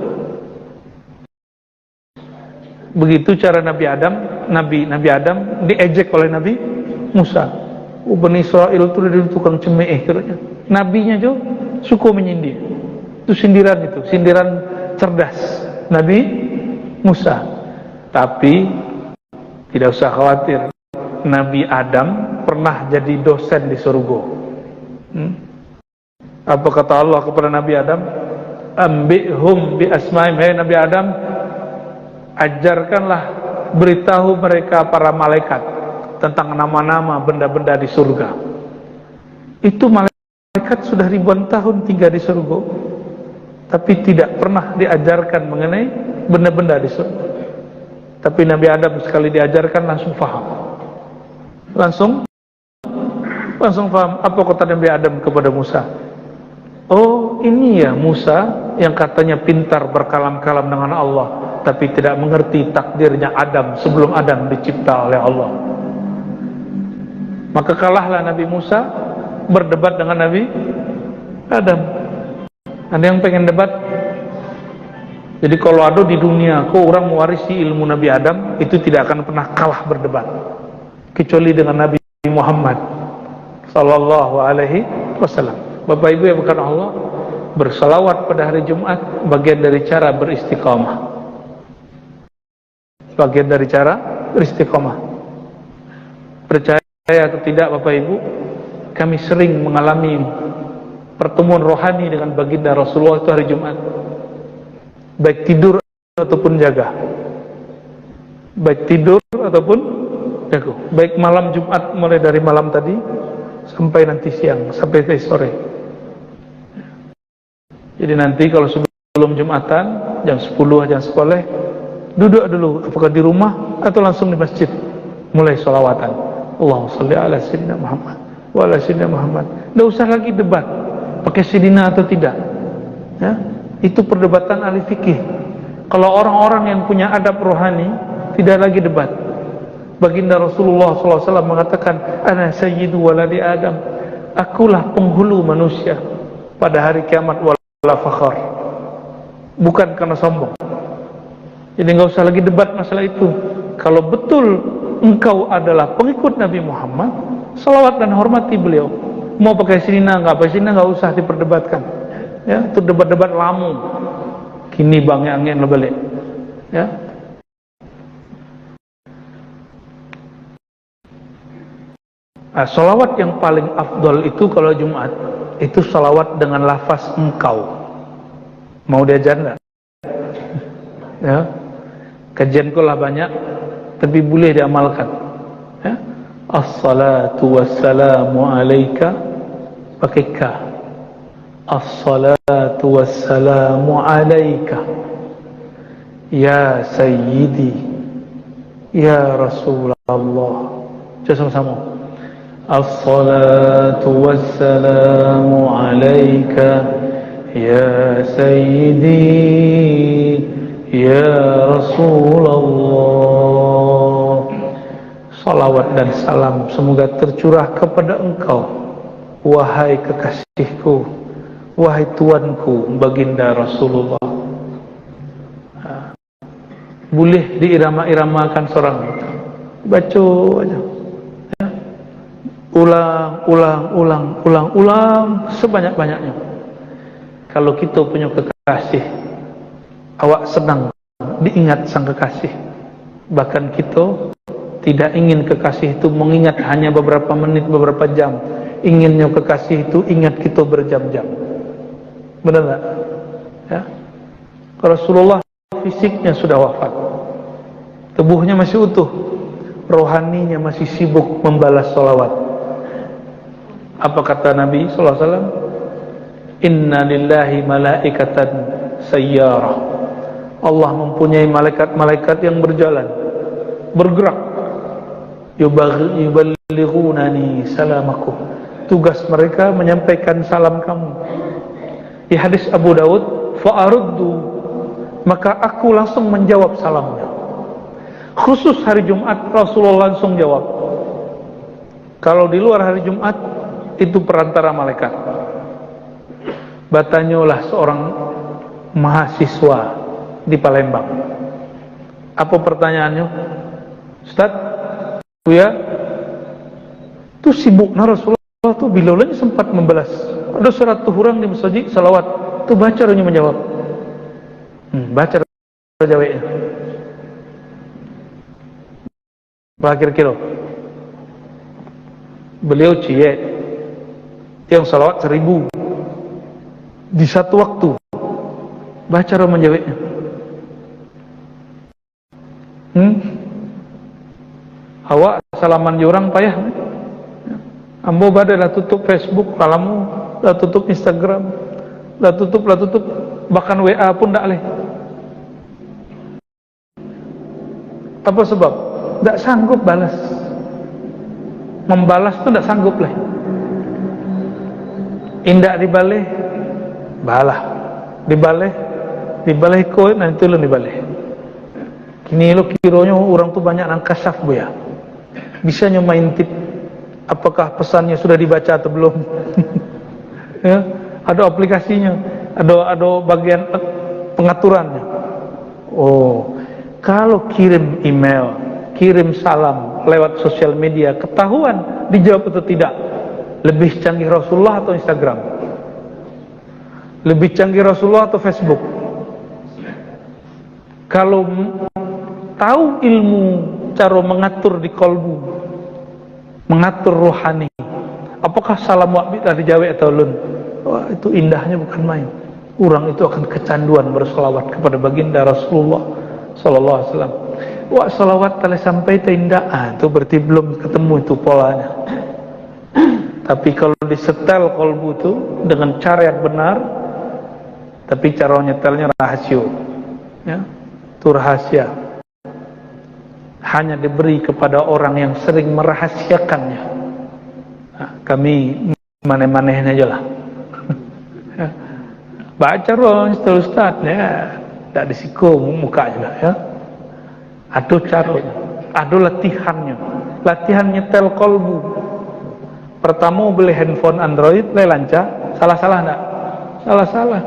Begitu cara Nabi Adam, Nabi Adam diejek oleh Nabi Musa. Bani Israel itu dari tukang cemeh kiranya. Nabinya juga suka menyindir. Itu sindiran cerdas Nabi Musa. Tapi tidak usah khawatir, Nabi Adam pernah jadi dosen di surga. Apa kata Allah kepada Nabi Adam? Ambihum bi asma'im. Hai Nabi Adam, ajarkanlah, beritahu mereka para malaikat tentang nama-nama benda-benda di surga. Itu malaikat sudah ribuan tahun tinggal di surga, tapi tidak pernah diajarkan mengenai benda-benda di surga. Tapi Nabi Adam sekali diajarkan langsung faham. Langsung faham. Apa kata Nabi Adam kepada Musa? Oh, ini ya Musa yang katanya pintar berkalam-kalam dengan Allah, tapi tidak mengerti takdirnya Adam sebelum Adam dicipta oleh Allah. Maka kalahlah Nabi Musa berdebat dengan Nabi Adam. Ada yang pengen debat? Jadi kalau ada di dunia orang mewarisi ilmu Nabi Adam, itu tidak akan pernah kalah berdebat, kecuali dengan Nabi Muhammad sallallahu alaihi wasallam. Bapak Ibu yang bukan Allah, bersalawat pada hari Jumat bagian dari cara beristiqamah. Bagian dari cara beristiqamah. Percaya atau tidak Bapak Ibu, kami sering mengalami pertemuan rohani dengan baginda Rasulullah itu hari Jumat. Baik tidur ataupun jaga. Baik tidur ataupun jaga. Baik malam Jumat, mulai dari malam tadi sampai nanti siang, sampai sore. Jadi nanti kalau sebelum Jumatan jam 10 jam sekolah, duduk dulu, apakah di rumah atau langsung di masjid, mulai sholawatan. Allahumma sholli ala sayyidina Muhammad wa ala sayyidina Muhammad. Tidak usah lagi debat pakai sayyidina atau tidak, ya. Itu perdebatan ahli fikih. Kalau orang-orang yang punya adab rohani, tidak lagi debat. Baginda Rasulullah SAW mengatakan, ana sayyidu waladi Adam, akulah penghulu manusia pada hari kiamat wala fakhar. Bukan karena sombong. Jadi nggak usah lagi debat masalah itu. Kalau betul engkau adalah pengikut Nabi Muhammad, salawat dan hormati beliau. Mau pakai sinina nggak pakai sinina, nggak usah diperdebatkan. Ya, itu debat-debat lamu. Kini bang angin lebalik. Ya. Nah, salawat yang paling afdol itu kalau Jumat, itu salawat dengan lafaz engkau. Mau diajar enggak? Ya. Kajianku lah banyak, tapi boleh diamalkan. Ya. As-salatu wassalamu alaika, pakai ka. As-salatu wassalamu alaika ya sayyidi ya Rasulullah. Coba sama-sama. As-salatu wassalamu alaika ya sayyidi ya Rasulullah. Salawat dan salam semoga tercurah kepada engkau, wahai kekasihku, wahai tuanku, baginda Rasulullah. Boleh diirama-iramakan seorang itu. Baca aja. Ya. Ulang sebanyak-banyaknya. Kalau kita punya kekasih, awak senang diingat sang kekasih. Bahkan kita tidak ingin kekasih itu mengingat hanya beberapa menit, beberapa jam. Inginnya kekasih itu ingat kita berjam-jam. Benar tak? Ya. Rasulullah fisiknya sudah wafat, tubuhnya masih utuh, rohaninya masih sibuk membalas salawat. Apa kata Nabi SAW? Inna lillahi malaikatan sayyarah. Allah mempunyai malaikat-malaikat yang berjalan, bergerak. Yuballighunani salamakum. tugas mereka menyampaikan salam kamu. Di hadis Abu Daud, fa'aruddu, maka aku langsung menjawab salamnya. Khusus hari Jumat Rasulullah langsung jawab. Kalau di luar hari Jumat itu perantara malaikat. Batanyolah seorang mahasiswa di Palembang. Apa pertanyaannya? Ustaz, ya, itu sibuknya Rasulullah tuh bilolanya sempat membalas. Ada surat tuhurang di masjid salawat, tuh baca orangnya menjawab. Baca jawabnya. Kira-kira beliau cie yang salawat 1000 di satu waktu, baca orang menjawabnya. Awak salaman jurang payah. Ambo badai lah tutup Facebook, kalamu lah tutup Instagram, lah tutup, bahkan WA pun tak boleh. Apa sebab? Tak sanggup balas. Membalas tu tak sanggup lah. Indak dibalik, balah. Dibalik kau nanti lu dibalik. Kini lo kiranya orang tu banyak nang kasaf bu ya. Bisanya main tip. Apakah pesannya sudah dibaca atau belum? Ya, ada aplikasinya, ada bagian pengaturannya. Oh, kalau kirim email, kirim salam lewat sosial media, ketahuan dijawab atau tidak. Lebih canggih Rasulullah atau Instagram? Lebih canggih Rasulullah atau Facebook? Kalau tahu ilmu cara mengatur di kolbu, mengatur rohani, apakah salam wa'bid dari Jawa atau lun? Wah, itu indahnya bukan main. Orang itu akan kecanduan berselawat kepada baginda Rasulullah sallallahu alaihi wasallam. Wah, selawat telah sampai teindah, itu berarti belum ketemu itu polanya. Tapi kalau disetel kolbu itu dengan cara yang benar, tapi cara nyetelnya rahasia, ya, itu rahasia. Hanya diberi kepada orang yang sering merahasiakannya. Nah, kami maneh-manehnya aja lah. Baca roh Ustaz ya, tak disiko mukanya lah ya. Ada caranya, ada latihannya. Latihan nyetel kolbu. Pertama beli handphone Android, lancar, salah-salah enggak? Salah-salah.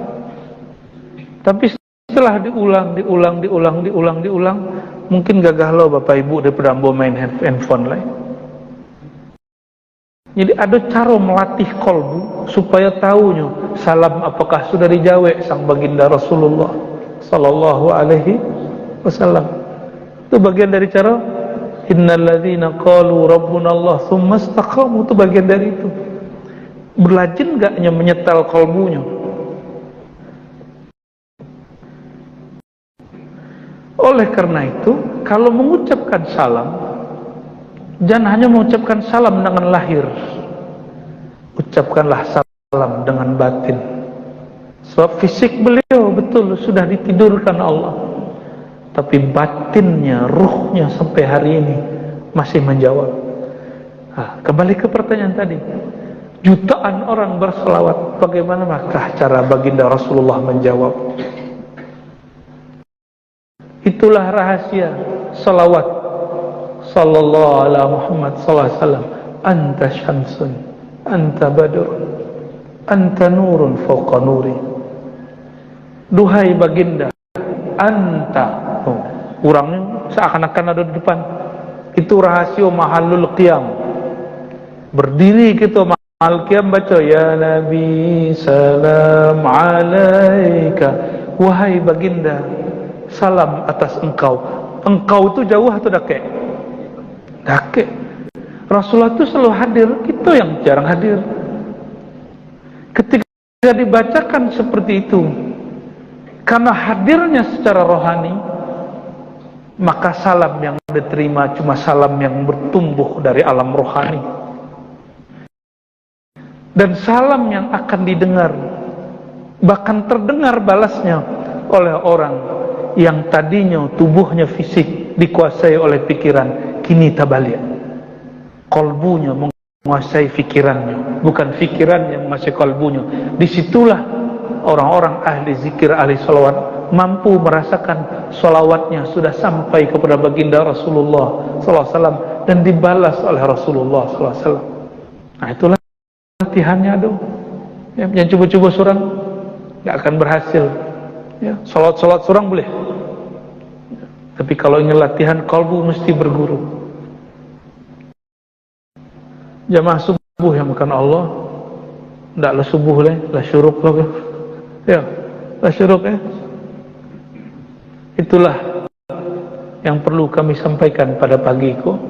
Tapi setelah diulang, mungkin gagah lo Bapak Ibu daripada ambo main handphone lain. Jadi ada cara melatih kolbu supaya tahunya salam apakah sudah dijawab sang baginda Rasulullah sallallahu alaihi wasallam. Itu bagian dari cara innalladzina qalu rabbuna Allah tsumma istaqamu, itu bagian dari itu. Berlajin enggaknya menyetel kolbunya. Oleh karena itu, kalau mengucapkan salam, jangan hanya mengucapkan salam dengan lahir, ucapkanlah salam dengan batin. Sebab fisik beliau betul sudah ditidurkan Allah, tapi batinnya, ruhnya sampai hari ini masih menjawab. Kembali ke pertanyaan tadi, jutaan orang berselawat, bagaimana maka cara baginda Rasulullah menjawab? Itulah rahasia salawat sallallahu ala Muhammad sallallahu alaihi wasallam. Anta syamsun, anta badrun, anta nurun fawqa nuri. Duhai baginda, anta, orangnya seakan-akan ada di depan. Itu rahasia mahallul qiyam. Berdiri kita mahal qiyam, baca ya Nabi salam alaika, wahai baginda, salam atas engkau. Engkau itu jauh atau dekat? Dekat. Rasulullah itu selalu hadir, kita yang jarang hadir. Ketika dibacakan seperti itu, karena hadirnya secara rohani, maka salam yang diterima cuma salam yang bertumbuh dari alam rohani. Dan salam yang akan didengar, bahkan terdengar balasnya oleh orang yang tadinya tubuhnya fisik dikuasai oleh pikiran, kini tabalik, kolbunya menguasai fikirannya, bukan fikiran yang menguasai kalbunya. Disitulah orang-orang ahli zikir, ahli salawat mampu merasakan salawatnya sudah sampai kepada baginda Rasulullah SAW dan dibalas oleh Rasulullah SAW. Nah, itulah latihannya dong. Ya, yang coba-coba surang nggak akan berhasil. Ya, salat surang boleh, tapi kalau ingin latihan kalbu mesti berguru. Jamaah subuh yang bukan Allah, ndaklah subuh lah syuruk lah, ya, lah syuruk ya. Itulah yang perlu kami sampaikan pada pagiku.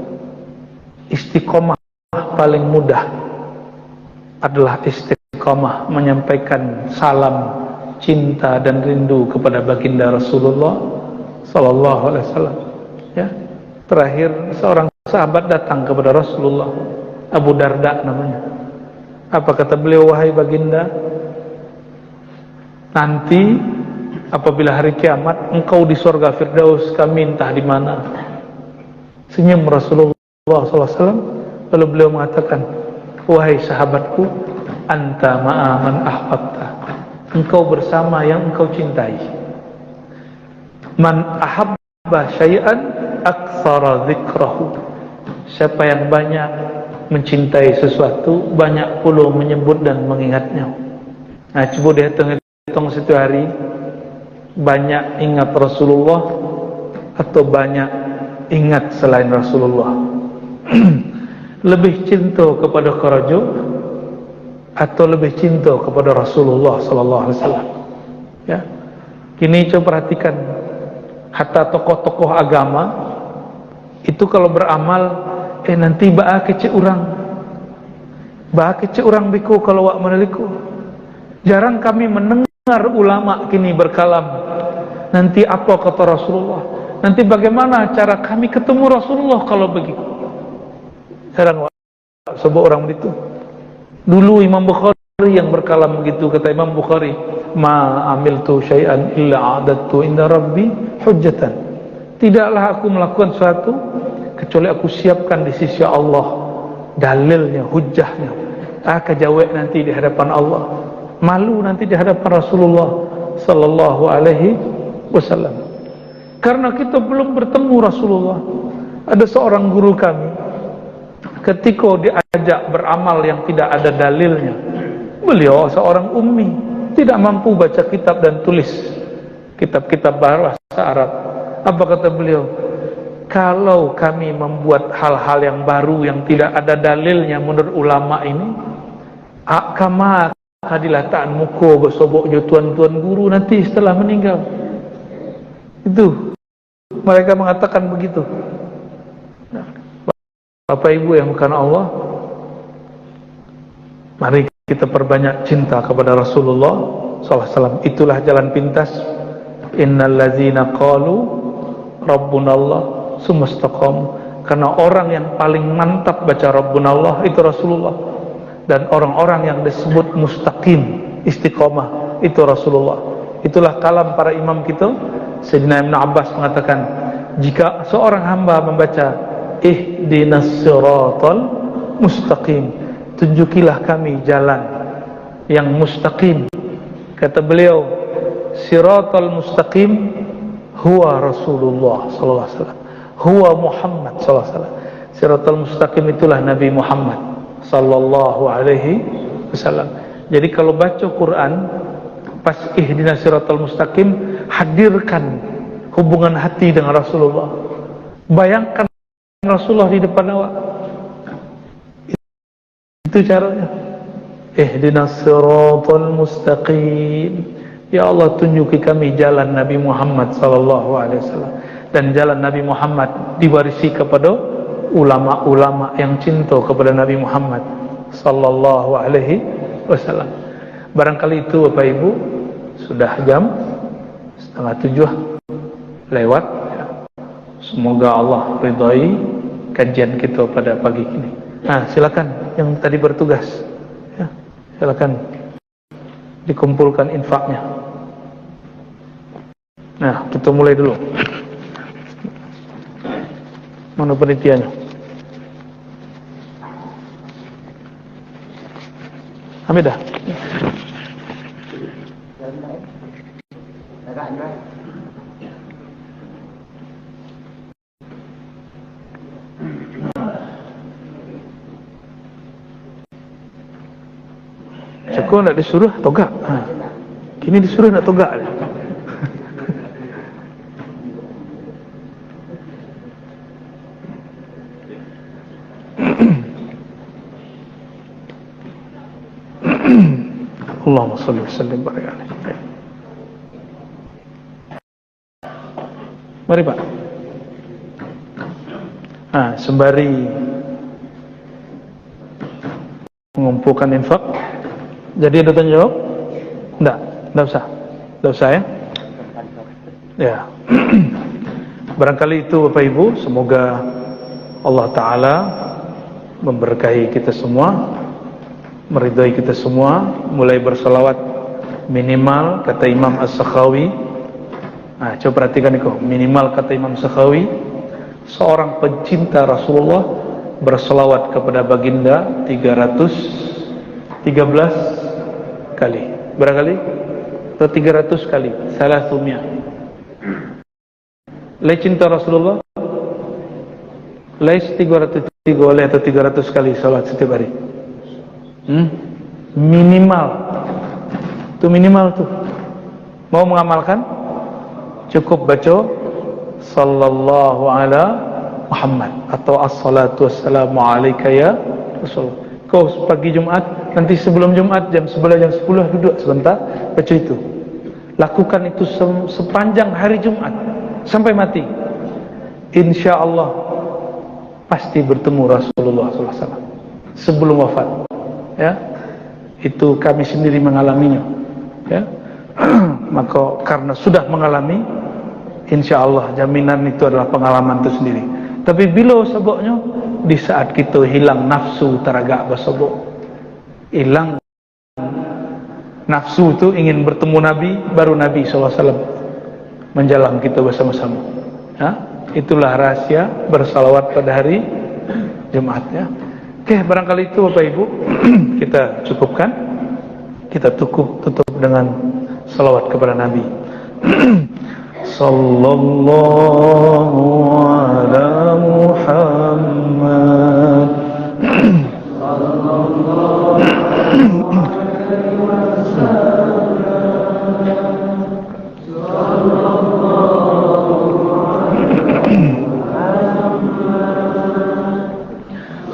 Istiqomah paling mudah adalah istiqomah menyampaikan salam cinta dan rindu kepada baginda Rasulullah sallallahu alaihi wasallam. Ya, terakhir seorang sahabat datang kepada Rasulullah, Abu Darda namanya. Apa kata beliau? Wahai baginda, nanti apabila hari kiamat engkau di surga Firdaus, kami entah di mana. Senyum Rasulullah SAW, lalu beliau mengatakan, wahai sahabatku, anta ma'aman ahbabta, engkau bersama yang engkau cintai. Man ahabba syai'an aktsara dzikrahu, siapa yang banyak mencintai sesuatu, banyak pula menyebut dan mengingatnya. Nah, coba dihitung satu hari, banyak ingat Rasulullah atau banyak ingat selain Rasulullah? Lebih cinta kepada kerajuk atau lebih cinta kepada Rasulullah sallallahu alaihi wasallam? Ya. Kini coba perhatikan, hatta tokoh-tokoh agama itu kalau beramal, nanti ba'a kecek orang biku kalau wak meneliku. Jarang kami mendengar ulama kini berkalam, nanti apa kata Rasulullah, nanti bagaimana cara kami ketemu Rasulullah kalau begitu. Jarang sebuah orang begitu. Dulu Imam Bukhari yang berkalam begitu, kata Imam Bukhari, ma amiltu syai'an illa a'adtu inda rabbi hujjatan, tidaklah aku melakukan sesuatu kecuali aku siapkan di sisi Allah dalilnya, hujahnya. Kejawab nanti di hadapan Allah, malu nanti di hadapan Rasulullah sallallahu alaihi wasallam. Karena kita belum bertemu Rasulullah. Ada seorang guru kami, ketika diajak beramal yang tidak ada dalilnya, beliau seorang ummi, tidak mampu baca kitab dan tulis kitab-kitab bahasa Arab. Apa kata beliau? Kalau kami membuat hal-hal yang baru yang tidak ada dalilnya menurut ulama ini, kama hadilataan muka bersobok jo tuan-tuan guru nanti setelah meninggal. Itu mereka mengatakan begitu. Bapak Ibu yang bukan Allah, mari kita perbanyak cinta kepada Rasulullah SAW. Itulah jalan pintas. Innal ladzina qalu rabbunallah sumastaqam, karena orang yang paling mantap baca Rabbunallah itu Rasulullah, dan orang-orang yang disebut mustaqim, istiqomah itu Rasulullah. Itulah kalam para imam kita. Sayyidina Ibn Abbas mengatakan, jika seorang hamba membaca ihdinas siratal mustaqim, tunjukilah kami jalan yang mustaqim, kata beliau, siratal mustaqim huwa Rasulullah sallallahu alaihi wasallam, huwa Muhammad sallallahu alaihi wasallam. Siratal mustaqim itulah Nabi Muhammad sallallahu alaihi wasallam. Jadi kalau baca Quran pas ihdinas siratal mustaqim, hadirkan hubungan hati dengan Rasulullah. Bayangkan Rasulullah di depan awak. Itu caranya. Ihdinas siratal mustaqim. Ya Allah, tunjuki kami jalan Nabi Muhammad sallallahu alaihi wasallam. Dan jalan Nabi Muhammad diwarisi kepada ulama-ulama yang cinta kepada Nabi Muhammad sallallahu alaihi wasallam. Barangkali itu Bapak Ibu, sudah jam 6:30 lewat. Semoga Allah ridhai kajian kita pada pagi ini. Nah, silakan yang tadi bertugas, ya, silakan dikumpulkan infaknya. Nah, kita mulai dulu. Mana penelitiannya? Hamid dah. Syukur nak disuruh togak. Kini disuruh nak togak. Allahumma salli wa sallim barik alaihi. Mari Pak. Sembari mengumpulkan infak. Jadi ada tanya jawab? Enggak usah ya. Ya. Barangkali itu Bapak Ibu, semoga Allah Ta'ala memberkahi kita semua, meridai kita semua, mulai bersalawat minimal, kata Imam As-Sakhawi. Coba perhatikan itu, minimal kata Imam Sakhawi, seorang pencinta Rasulullah bersalawat kepada baginda 313 kali. Berapa kali? Atau 300 kali? Salah sumia. Lai cinta Rasulullah, lai 303 atau 300 kali salat setiap hari. Minimal. Itu minimal tuh. Mau mengamalkan? Cukup baca sallallahu ala Muhammad atau as-salatu wassalamu alaika ya Rasulullah. Kau pagi Jumat, nanti sebelum Jumat jam 11 jam 10 duduk sebentar baca itu. Lakukan itu sepanjang hari Jumat sampai mati. Insya-Allah pasti bertemu Rasulullah SAW sebelum wafat. Ya, itu kami sendiri mengalaminya. Ya, maka karena sudah mengalami, insya Allah jaminan itu adalah pengalaman itu sendiri. Tapi bila sebabnya di saat kita hilang nafsu teragak bersebut, hilang nafsu itu ingin bertemu Nabi, baru Nabi SAW menjalang kita bersama-sama. Ya, itulah rahasia bersalawat pada hari Jumat. Ya. Oke, barangkali itu Bapak Ibu kita cukupkan. Kita tutup dengan salawat kepada Nabi. Sallallahu ala Muhammad.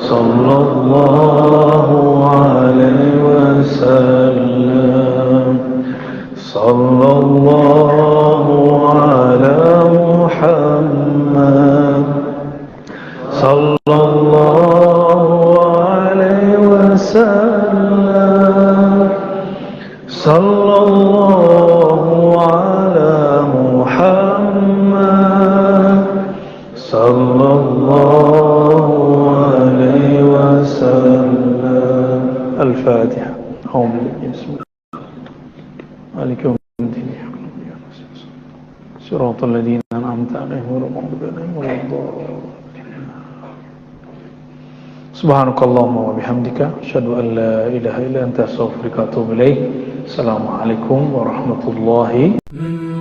Sallallahu alaihi wasallam. Sallallahu ala Muhammad. Sallallahu alaihi wasallam. Sallallahu ala Muhammad. Sallallahu alaihi wasallam. Al-Fatiha. Bismillah. Alaikum Siratal ladzina an'amta 'alaihim ghairil maghdubi 'alaihim waladdallin. Subhanakallahumma wa bihamdika asyhadu an la ilaha illa anta astaghfiruka wa atubu ilaik. Assalamualaikum warahmatullahi wabarakatuh.